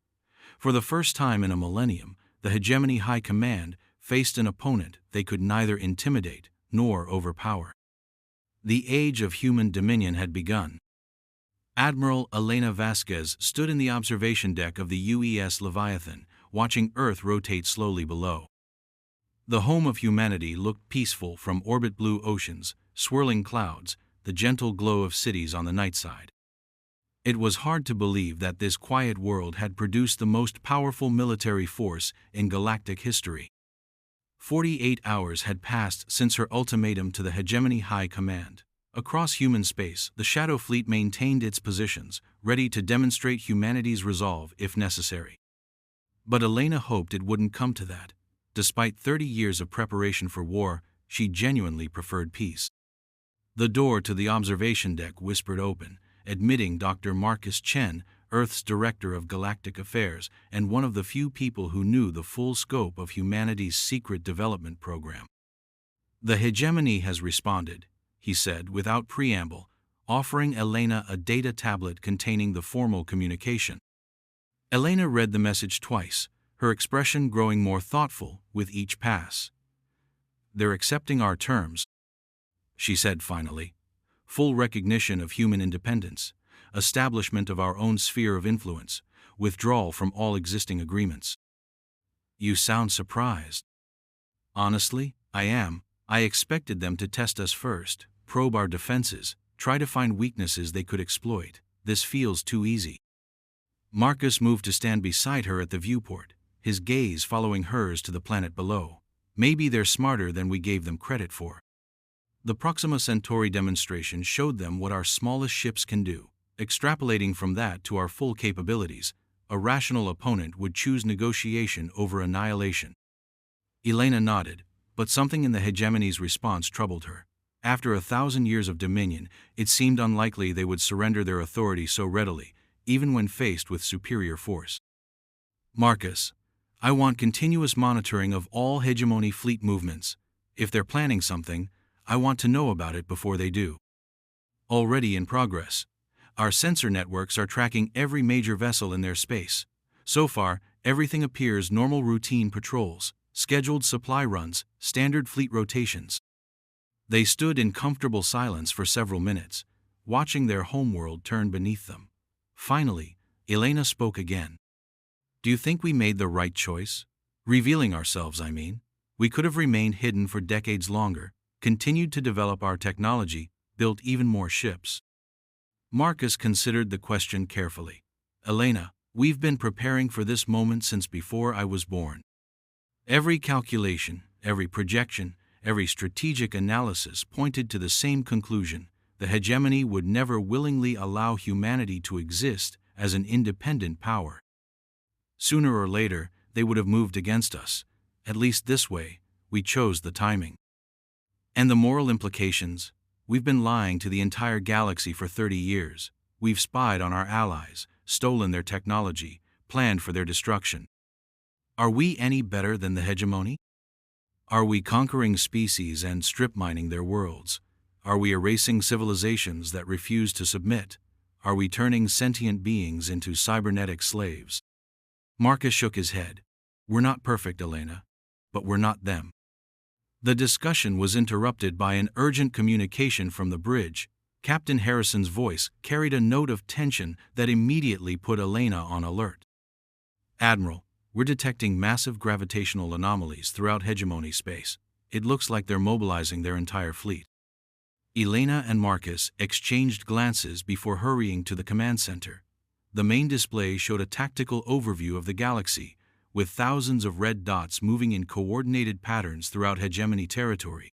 For the first time in a millennium, the Hegemony High Command faced an opponent they could neither intimidate nor overpower. The age of human dominion had begun. Admiral Elena Vasquez stood in the observation deck of the UES Leviathan, watching Earth rotate slowly below. The home of humanity looked peaceful from orbit blue oceans, swirling clouds, the gentle glow of cities on the night side. It was hard to believe that this quiet world had produced the most powerful military force in galactic history. 48 hours had passed since her ultimatum to the Hegemony High Command. Across human space, the Shadow Fleet maintained its positions, ready to demonstrate humanity's resolve if necessary. But Elena hoped it wouldn't come to that. Despite 30 years of preparation for war, she genuinely preferred peace. The door to the observation deck whispered open, admitting Dr. Marcus Chen, Earth's Director of Galactic Affairs and one of the few people who knew the full scope of humanity's secret development program. "The Hegemony has responded," he said without preamble, offering Elena a data tablet containing the formal communication. Elena read the message twice, her expression growing more thoughtful with each pass. "They're accepting our terms," she said finally. "Full recognition of human independence, establishment of our own sphere of influence, withdrawal from all existing agreements." "You sound surprised." "Honestly, I am. I expected them to test us first, probe our defenses, try to find weaknesses they could exploit. This feels too easy." Marcus moved to stand beside her at the viewport, his gaze following hers to the planet below. "Maybe they're smarter than we gave them credit for." The Proxima Centauri demonstration showed them what our smallest ships can do. Extrapolating from that to our full capabilities, a rational opponent would choose negotiation over annihilation. Elena nodded, but something in the Hegemony's response troubled her. After 1,000 years of dominion, it seemed unlikely they would surrender their authority so readily, even when faced with superior force. "Marcus, I want continuous monitoring of all Hegemony fleet movements. If they're planning something, I want to know about it before they do." "Already in progress. Our sensor networks are tracking every major vessel in their space. So far, everything appears normal routine patrols, scheduled supply runs, standard fleet rotations." They stood in comfortable silence for several minutes, watching their homeworld turn beneath them. Finally, Elena spoke again. "Do you think we made the right choice? Revealing ourselves, I mean. We could have remained hidden for decades longer, continued to develop our technology, built even more ships." Marcus considered the question carefully. "Elena, we've been preparing for this moment since before I was born. Every calculation, every projection, every strategic analysis pointed to the same conclusion: the Hegemony would never willingly allow humanity to exist as an independent power. Sooner or later, they would have moved against us. At least this way, we chose the timing. And the moral implications? We've been lying to the entire galaxy for 30 years. We've spied on our allies, stolen their technology, planned for their destruction. Are we any better than the Hegemony? Are we conquering species and strip mining their worlds? Are we erasing civilizations that refuse to submit? Are we turning sentient beings into cybernetic slaves?" Marcus shook his head. "We're not perfect, Elena, but we're not them." The discussion was interrupted by an urgent communication from the bridge. Captain Harrison's voice carried a note of tension that immediately put Elena on alert. "Admiral, we're detecting massive gravitational anomalies throughout Hegemony space. It looks like they're mobilizing their entire fleet." Elena and Marcus exchanged glances before hurrying to the command center. The main display showed a tactical overview of the galaxy, with thousands of red dots moving in coordinated patterns throughout Hegemony territory.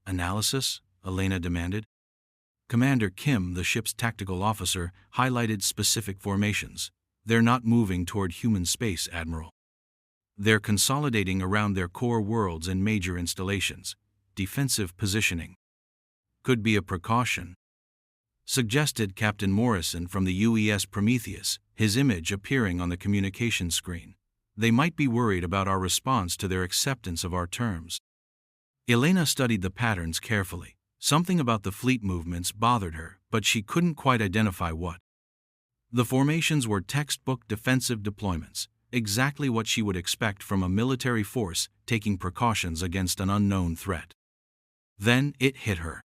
"Analysis?" Elena demanded. Commander Kim, the ship's tactical officer, highlighted specific formations. "They're not moving toward human space, Admiral. They're consolidating around their core worlds and major installations. Defensive positioning. Could be a precaution," suggested Captain Morrison from the UES Prometheus, his image appearing on the communication screen. "They might be worried about our response to their acceptance of our terms." Elena studied the patterns carefully. Something about the fleet movements bothered her, but she couldn't quite identify what. The formations were textbook defensive deployments, exactly what she would expect from a military force taking precautions against an unknown threat. Then it hit her.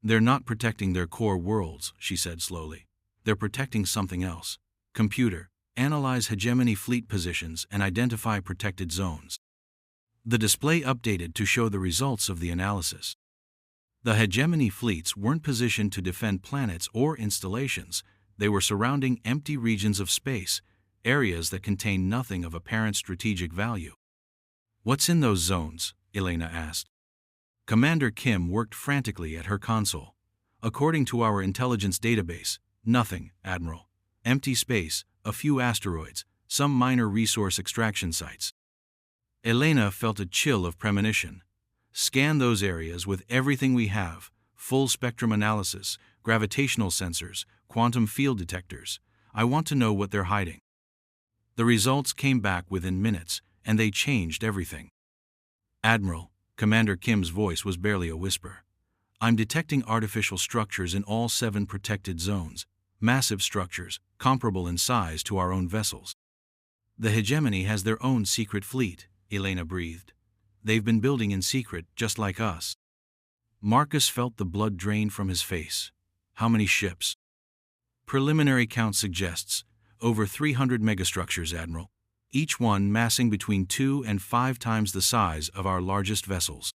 "They're not protecting their core worlds," she said slowly. "They're protecting something else. Computer, analyze hegemony fleet positions and identify protected zones." The display updated to show the results of the analysis. The hegemony fleets weren't positioned to defend planets or installations. They were surrounding empty regions of space, areas that contained nothing of apparent strategic value. "What's in those zones?" Elena asked. Commander Kim worked frantically at her console. "According to our intelligence database, nothing, Admiral. Empty space, a few asteroids, some minor resource extraction sites." Elena felt a chill of premonition. "Scan those areas with everything we have: full spectrum analysis, gravitational sensors, quantum field detectors. I want to know what they're hiding." The results came back within minutes, and they changed everything. "Admiral," Commander Kim's voice was barely a whisper, "I'm detecting artificial structures in all 7 protected zones, massive structures, comparable in size to our own vessels." "The hegemony has their own secret fleet," Elena breathed. "They've been building in secret, just like us." Marcus felt the blood drain from his face. "How many ships?" "Preliminary count suggests over 300 megastructures, Admiral, each one massing between 2 and 5 times the size of our largest vessels."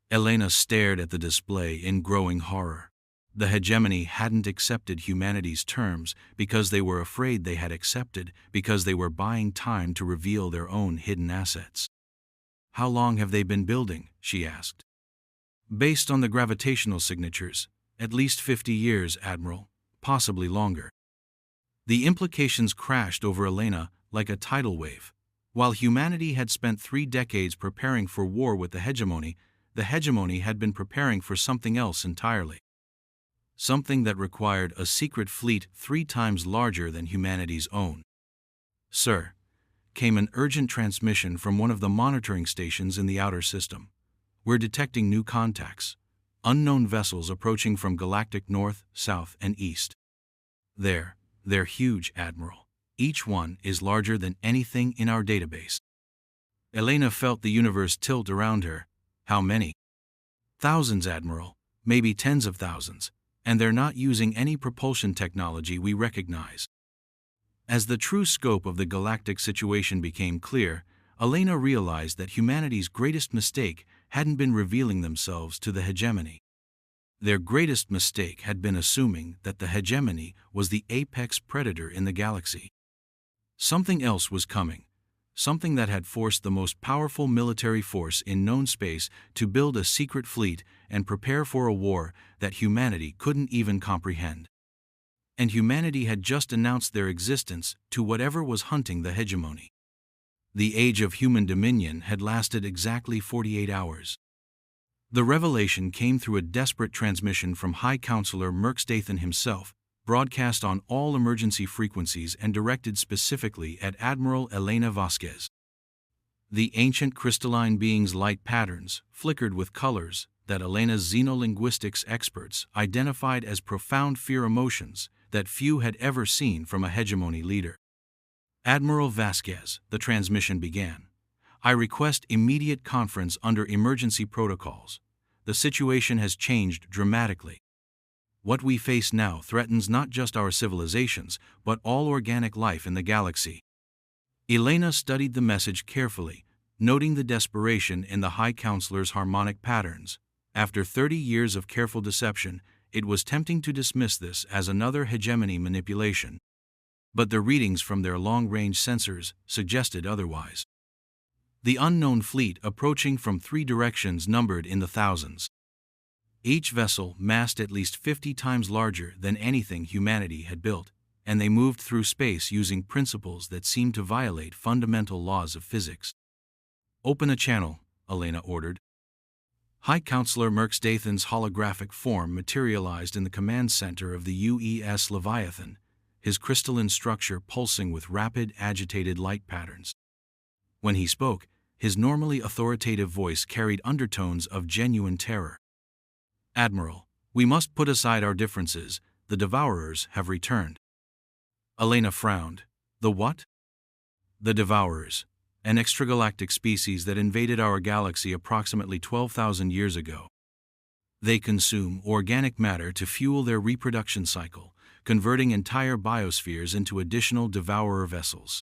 Elena stared at the display in growing horror. The hegemony hadn't accepted humanity's terms because they were afraid they had accepted, because they were buying time to reveal their own hidden assets. "How long have they been building?" she asked. "Based on the gravitational signatures, at least 50 years, Admiral, possibly longer." The implications crashed over Elena like a tidal wave. While humanity had spent 3 decades preparing for war with the hegemony had been preparing for something else entirely. Something that required a secret fleet 3 times larger than humanity's own. "Sir," came an urgent transmission from one of the monitoring stations in the outer system. "We're detecting new contacts. Unknown vessels approaching from galactic north, south, and east. They're huge, Admiral. Each one is larger than anything in our database." Elena felt the universe tilt around her. "How many?" "Thousands, Admiral. Maybe tens of thousands. And they're not using any propulsion technology we recognize." As the true scope of the galactic situation became clear, Elena realized that humanity's greatest mistake hadn't been revealing themselves to the hegemony. Their greatest mistake had been assuming that the hegemony was the apex predator in the galaxy. Something else was coming, something that had forced the most powerful military force in known space to build a secret fleet and prepare for a war that humanity couldn't even comprehend. And humanity had just announced their existence to whatever was hunting the hegemony. The age of human dominion had lasted exactly 48 hours. The revelation came through a desperate transmission from High Counselor Merksdathan himself, broadcast on all emergency frequencies and directed specifically at Admiral Elena Vasquez. The ancient crystalline being's light patterns flickered with colors that Elena's xenolinguistics experts identified as profound fear emotions that few had ever seen from a hegemony leader. "Admiral Vasquez," the transmission began, "I request immediate conference under emergency protocols. The situation has changed dramatically. What we face now threatens not just our civilizations, but all organic life in the galaxy." Elena studied the message carefully, noting the desperation in the High Counselor's harmonic patterns. After 30 years of careful deception, it was tempting to dismiss this as another hegemony manipulation. But the readings from their long-range sensors suggested otherwise. The unknown fleet approaching from 3 directions numbered in the thousands. Each vessel massed at least 50 times larger than anything humanity had built, and they moved through space using principles that seemed to violate fundamental laws of physics. "Open a channel," Elena ordered. High Counselor Merksdathan's holographic form materialized in the command center of the UES Leviathan, his crystalline structure pulsing with rapid, agitated light patterns. When he spoke, his normally authoritative voice carried undertones of genuine terror. "Admiral, we must put aside our differences. The Devourers have returned." Elena frowned. The what? The Devourers, an extragalactic species that invaded our galaxy approximately 12,000 years ago. They consume organic matter to fuel their reproduction cycle, converting entire biospheres into additional devourer vessels.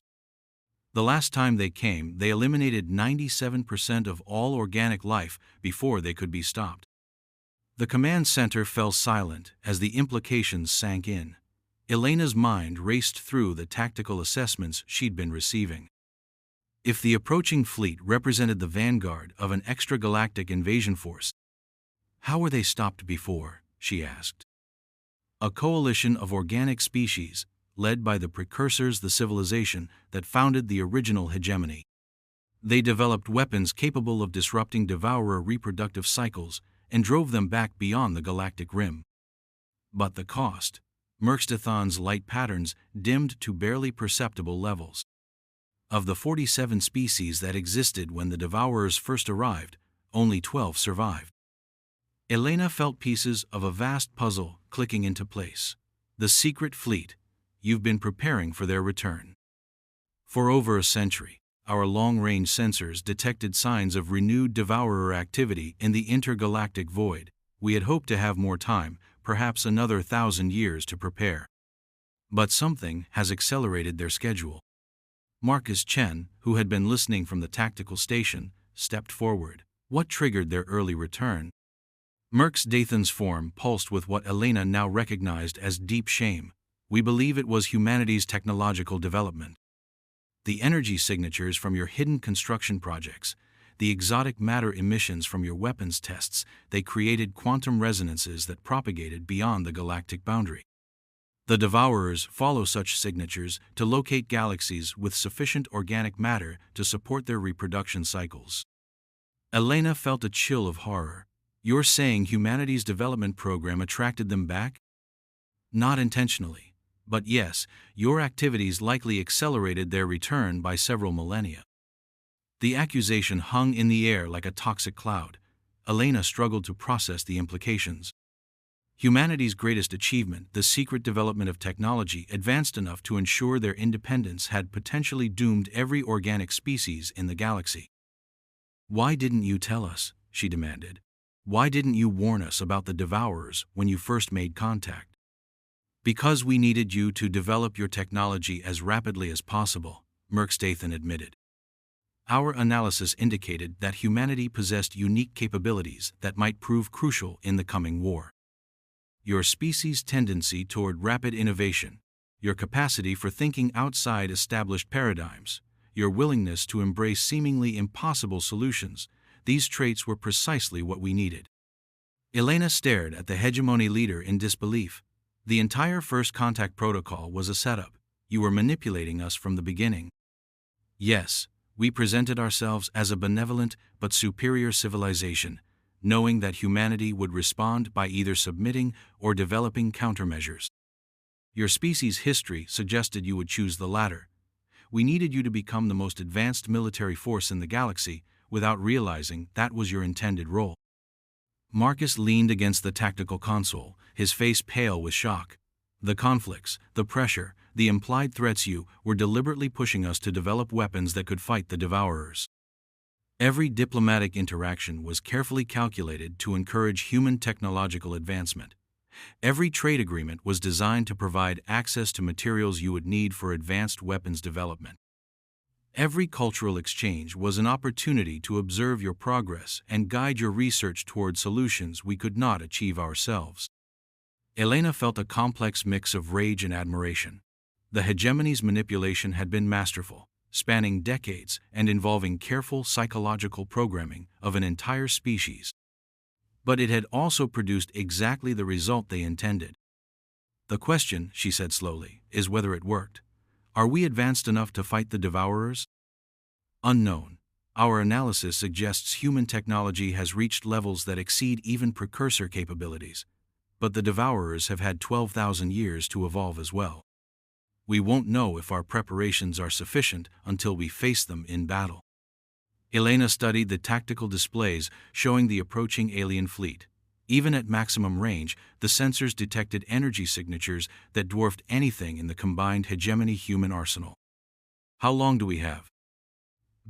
The last time they came, they eliminated 97% of all organic life before they could be stopped. The command center fell silent as the implications sank in. Elena's mind raced through the tactical assessments she'd been receiving. If the approaching fleet represented the vanguard of an extragalactic invasion force, how were they stopped before, she asked. A coalition of organic species, led by the precursors, the civilization that founded the original hegemony. They developed weapons capable of disrupting devourer reproductive cycles and drove them back beyond the galactic rim. But the cost? Merxtethon's light patterns dimmed to barely perceptible levels. Of the 47 species that existed when the Devourers first arrived, only 12 survived. Elena felt pieces of a vast puzzle clicking into place. The secret fleet. You've been preparing for their return. For over a century, our long-range sensors detected signs of renewed devourer activity in the intergalactic void. We had hoped to have more time, perhaps another 1,000 years to prepare. But something has accelerated their schedule. Marcus Chen, who had been listening from the tactical station, stepped forward. What triggered their early return? Merxtethon's form pulsed with what Elena now recognized as deep shame. We believe it was humanity's technological development. The energy signatures from your hidden construction projects, the exotic matter emissions from your weapons tests, they created quantum resonances that propagated beyond the galactic boundary. The Devourers follow such signatures to locate galaxies with sufficient organic matter to support their reproduction cycles. Elena felt a chill of horror. You're saying humanity's development program attracted them back? Not intentionally, but yes, your activities likely accelerated their return by several millennia. The accusation hung in the air like a toxic cloud. Elena struggled to process the implications. Humanity's greatest achievement, the secret development of technology advanced enough to ensure their independence, had potentially doomed every organic species in the galaxy. Why didn't you tell us? She demanded. Why didn't you warn us about the Devourers when you first made contact? Because we needed you to develop your technology as rapidly as possible, Merxtethon admitted. Our analysis indicated that humanity possessed unique capabilities that might prove crucial in the coming war. Your species' tendency toward rapid innovation, your capacity for thinking outside established paradigms, your willingness to embrace seemingly impossible solutions, these traits were precisely what we needed. Elena stared at the hegemony leader in disbelief. The entire first contact protocol was a setup. You were manipulating us from the beginning. Yes, we presented ourselves as a benevolent but superior civilization, knowing that humanity would respond by either submitting or developing countermeasures. Your species' history suggested you would choose the latter. We needed you to become the most advanced military force in the galaxy without realizing that was your intended role. Marcus leaned against the tactical console, his face pale with shock. The conflicts, the pressure, the implied threats, you were deliberately pushing us to develop weapons that could fight the Devourers. Every diplomatic interaction was carefully calculated to encourage human technological advancement. Every trade agreement was designed to provide access to materials you would need for advanced weapons development. Every cultural exchange was an opportunity to observe your progress and guide your research toward solutions we could not achieve ourselves. Elena felt a complex mix of rage and admiration. The hegemony's manipulation had been masterful, spanning decades and involving careful psychological programming of an entire species. But it had also produced exactly the result they intended. The question, she said slowly, is whether it worked. Are we advanced enough to fight the Devourers? Unknown. Our analysis suggests human technology has reached levels that exceed even precursor capabilities, but the Devourers have had 12,000 years to evolve as well. We won't know if our preparations are sufficient until we face them in battle. Elena studied the tactical displays showing the approaching alien fleet. Even at maximum range, the sensors detected energy signatures that dwarfed anything in the combined hegemony human arsenal. How long do we have?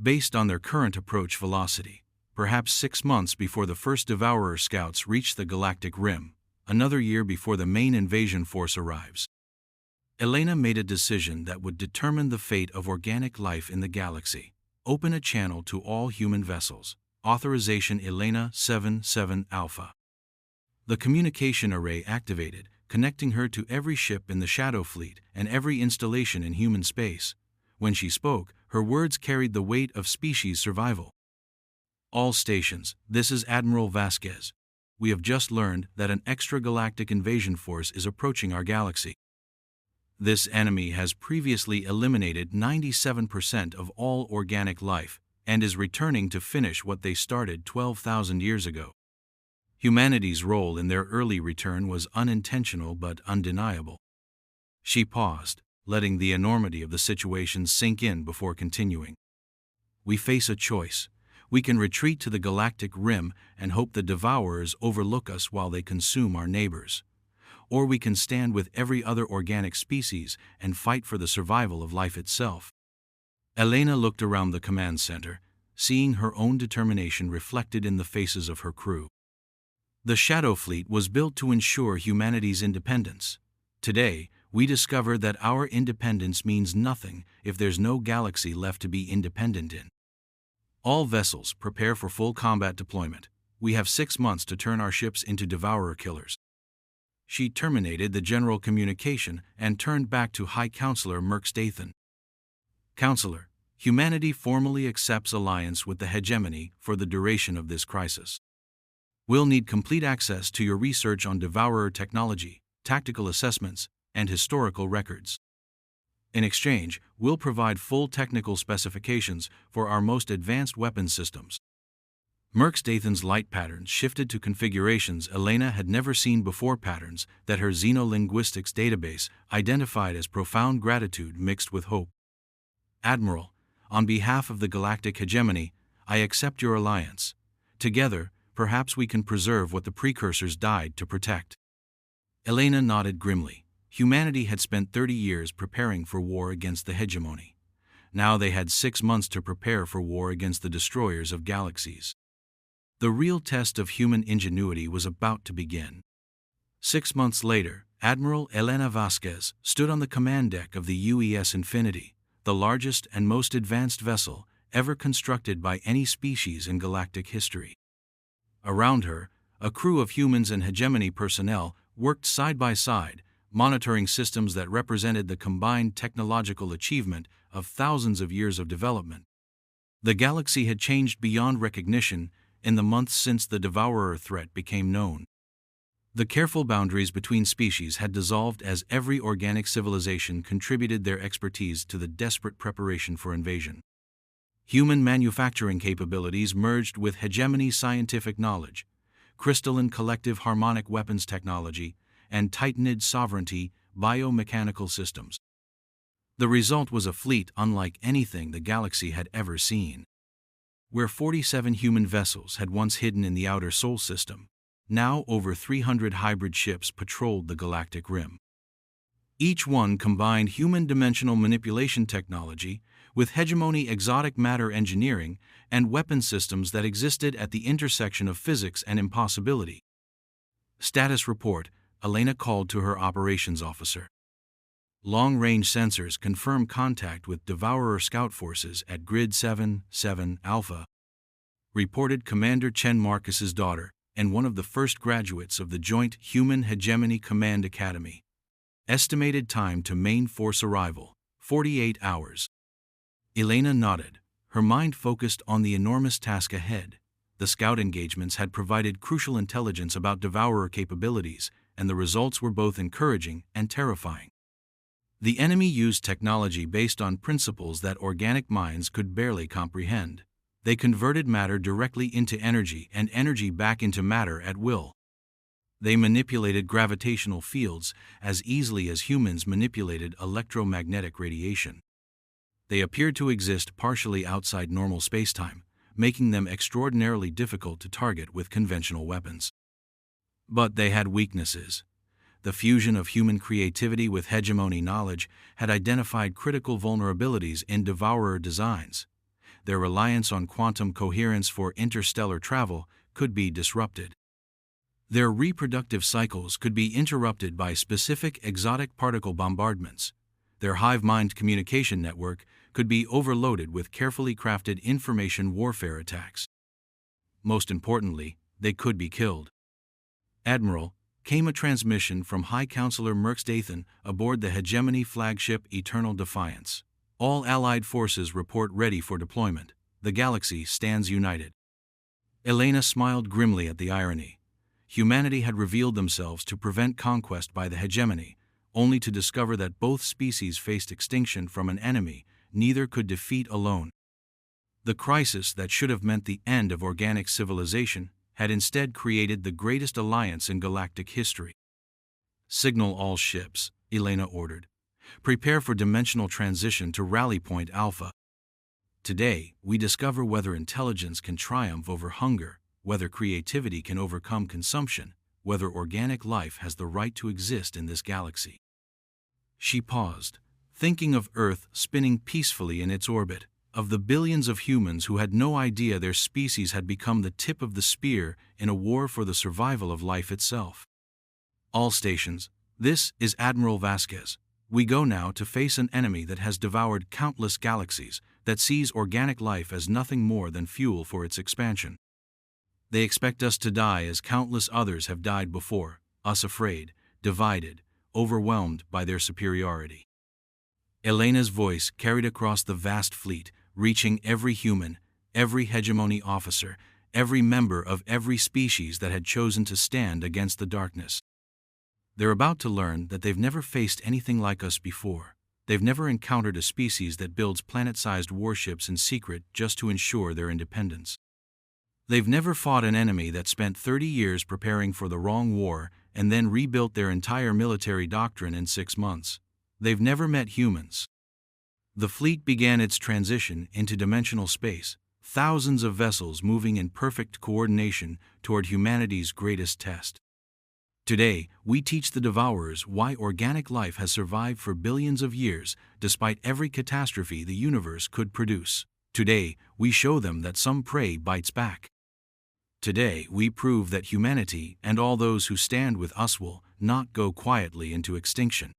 Based on their current approach velocity, perhaps 6 months before the first Devourer scouts reach the galactic rim, another year before the main invasion force arrives. Elena made a decision that would determine the fate of organic life in the galaxy. Open a channel to all human vessels. Authorization Elena 77 Alpha. The communication array activated, connecting her to every ship in the Shadow Fleet and every installation in human space. When she spoke, her words carried the weight of species survival. All stations, this is Admiral Vasquez. We have just learned that an extragalactic invasion force is approaching our galaxy. This enemy has previously eliminated 97% of all organic life and is returning to finish what they started 12,000 years ago. Humanity's role in their early return was unintentional but undeniable. She paused, letting the enormity of the situation sink in before continuing. We face a choice. We can retreat to the galactic rim and hope the Devourers overlook us while they consume our neighbors. Or we can stand with every other organic species and fight for the survival of life itself. Elena looked around the command center, seeing her own determination reflected in the faces of her crew. The Shadow Fleet was built to ensure humanity's independence. Today, we discover that our independence means nothing if there's no galaxy left to be independent in. All vessels prepare for full combat deployment. We have 6 months to turn our ships into Devourer killers. She terminated the general communication and turned back to High Counselor Merkstathan. Counselor, humanity formally accepts alliance with the hegemony for the duration of this crisis. We'll need complete access to your research on Devourer technology, tactical assessments, and historical records. In exchange, we'll provide full technical specifications for our most advanced weapon systems. Merkstathan's light patterns shifted to configurations Elena had never seen before, patterns that her xenolinguistics database identified as profound gratitude mixed with hope. Admiral, on behalf of the galactic hegemony, I accept your alliance. Together, perhaps we can preserve what the precursors died to protect. Elena nodded grimly. Humanity had spent 30 years preparing for war against the hegemony. Now they had 6 months to prepare for war against the destroyers of galaxies. The real test of human ingenuity was about to begin. 6 months later, Admiral Elena Vasquez stood on the command deck of the UES Infinity, the largest and most advanced vessel ever constructed by any species in galactic history. Around her, a crew of humans and hegemony personnel worked side by side, monitoring systems that represented the combined technological achievement of thousands of years of development. The galaxy had changed beyond recognition in the months since the Devourer threat became known. The careful boundaries between species had dissolved as every organic civilization contributed their expertise to the desperate preparation for invasion. Human manufacturing capabilities merged with hegemony scientific knowledge, crystalline collective harmonic weapons technology, and titanid sovereignty biomechanical systems. The result was a fleet unlike anything the galaxy had ever seen. Where 47 human vessels had once hidden in the outer Sol system, now over 300 hybrid ships patrolled the galactic rim. Each one combined human dimensional manipulation technology with hegemony exotic matter engineering and weapon systems that existed at the intersection of physics and impossibility. Status report, Elena called to her operations officer. Long-range sensors confirm contact with Devourer scout forces at Grid 7-7 Alpha, reported Commander Chen Marcus's daughter and one of the first graduates of the Joint Human Hegemony Command Academy. Estimated time to main force arrival, 48 hours. Elena nodded, her mind focused on the enormous task ahead. The scout engagements had provided crucial intelligence about Devourer capabilities, and the results were both encouraging and terrifying. The enemy used technology based on principles that organic minds could barely comprehend. They converted matter directly into energy and energy back into matter at will. They manipulated gravitational fields as easily as humans manipulated electromagnetic radiation. They appeared to exist partially outside normal spacetime, making them extraordinarily difficult to target with conventional weapons. But they had weaknesses. The fusion of human creativity with hegemony knowledge had identified critical vulnerabilities in Devourer designs. Their reliance on quantum coherence for interstellar travel could be disrupted. Their reproductive cycles could be interrupted by specific exotic particle bombardments. Their hive-mind communication network could be overloaded with carefully crafted information warfare attacks. Most importantly, they could be killed. Admiral, came a transmission from High Counselor Merksdathan aboard the Hegemony flagship Eternal Defiance. All Allied forces report ready for deployment. The galaxy stands united. Elena smiled grimly at the irony. Humanity had revealed themselves to prevent conquest by the hegemony, only to discover that both species faced extinction from an enemy neither could defeat alone. The crisis that should have meant the end of organic civilization had instead created the greatest alliance in galactic history. Signal all ships, Elena ordered. Prepare for dimensional transition to Rally Point Alpha. Today, we discover whether intelligence can triumph over hunger, whether creativity can overcome consumption, whether organic life has the right to exist in this galaxy. She paused, thinking of Earth spinning peacefully in its orbit, of the billions of humans who had no idea their species had become the tip of the spear in a war for the survival of life itself. All stations, this is Admiral Vasquez. We go now to face an enemy that has devoured countless galaxies, that sees organic life as nothing more than fuel for its expansion. They expect us to die as countless others have died before, us afraid, divided, overwhelmed by their superiority. Elena's voice carried across the vast fleet, reaching every human, every hegemony officer, every member of every species that had chosen to stand against the darkness. They're about to learn that they've never faced anything like us before. They've never encountered a species that builds planet-sized warships in secret just to ensure their independence. They've never fought an enemy that spent 30 years preparing for the wrong war and then rebuilt their entire military doctrine in 6 months. They've never met humans. The fleet began its transition into dimensional space, thousands of vessels moving in perfect coordination toward humanity's greatest test. Today, we teach the Devourers why organic life has survived for billions of years despite every catastrophe the universe could produce. Today, we show them that some prey bites back. Today, we prove that humanity and all those who stand with us will not go quietly into extinction.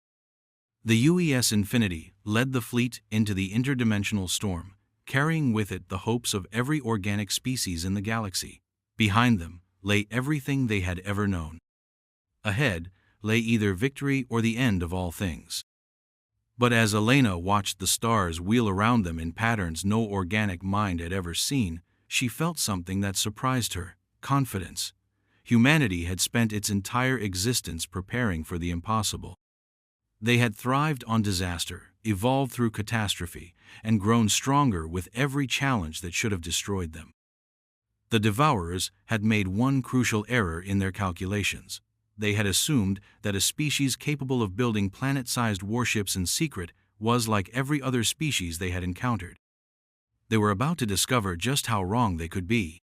The UES Infinity led the fleet into the interdimensional storm, carrying with it the hopes of every organic species in the galaxy. Behind them lay everything they had ever known. Ahead lay either victory or the end of all things. But as Elena watched the stars wheel around them in patterns no organic mind had ever seen, she felt something that surprised her: confidence. Humanity had spent its entire existence preparing for the impossible. They had thrived on disaster, evolved through catastrophe, and grown stronger with every challenge that should have destroyed them. The Devourers had made one crucial error in their calculations. They had assumed that a species capable of building planet-sized warships in secret was like every other species they had encountered. They were about to discover just how wrong they could be.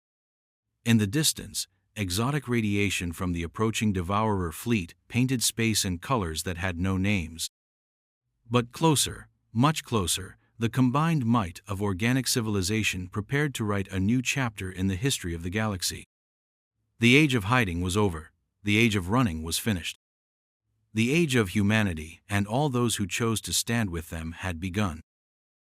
In the distance, exotic radiation from the approaching Devourer fleet painted space in colors that had no names. But closer, much closer, the combined might of organic civilization prepared to write a new chapter in the history of the galaxy. The age of hiding was over. The age of running was finished. The age of humanity and all those who chose to stand with them had begun.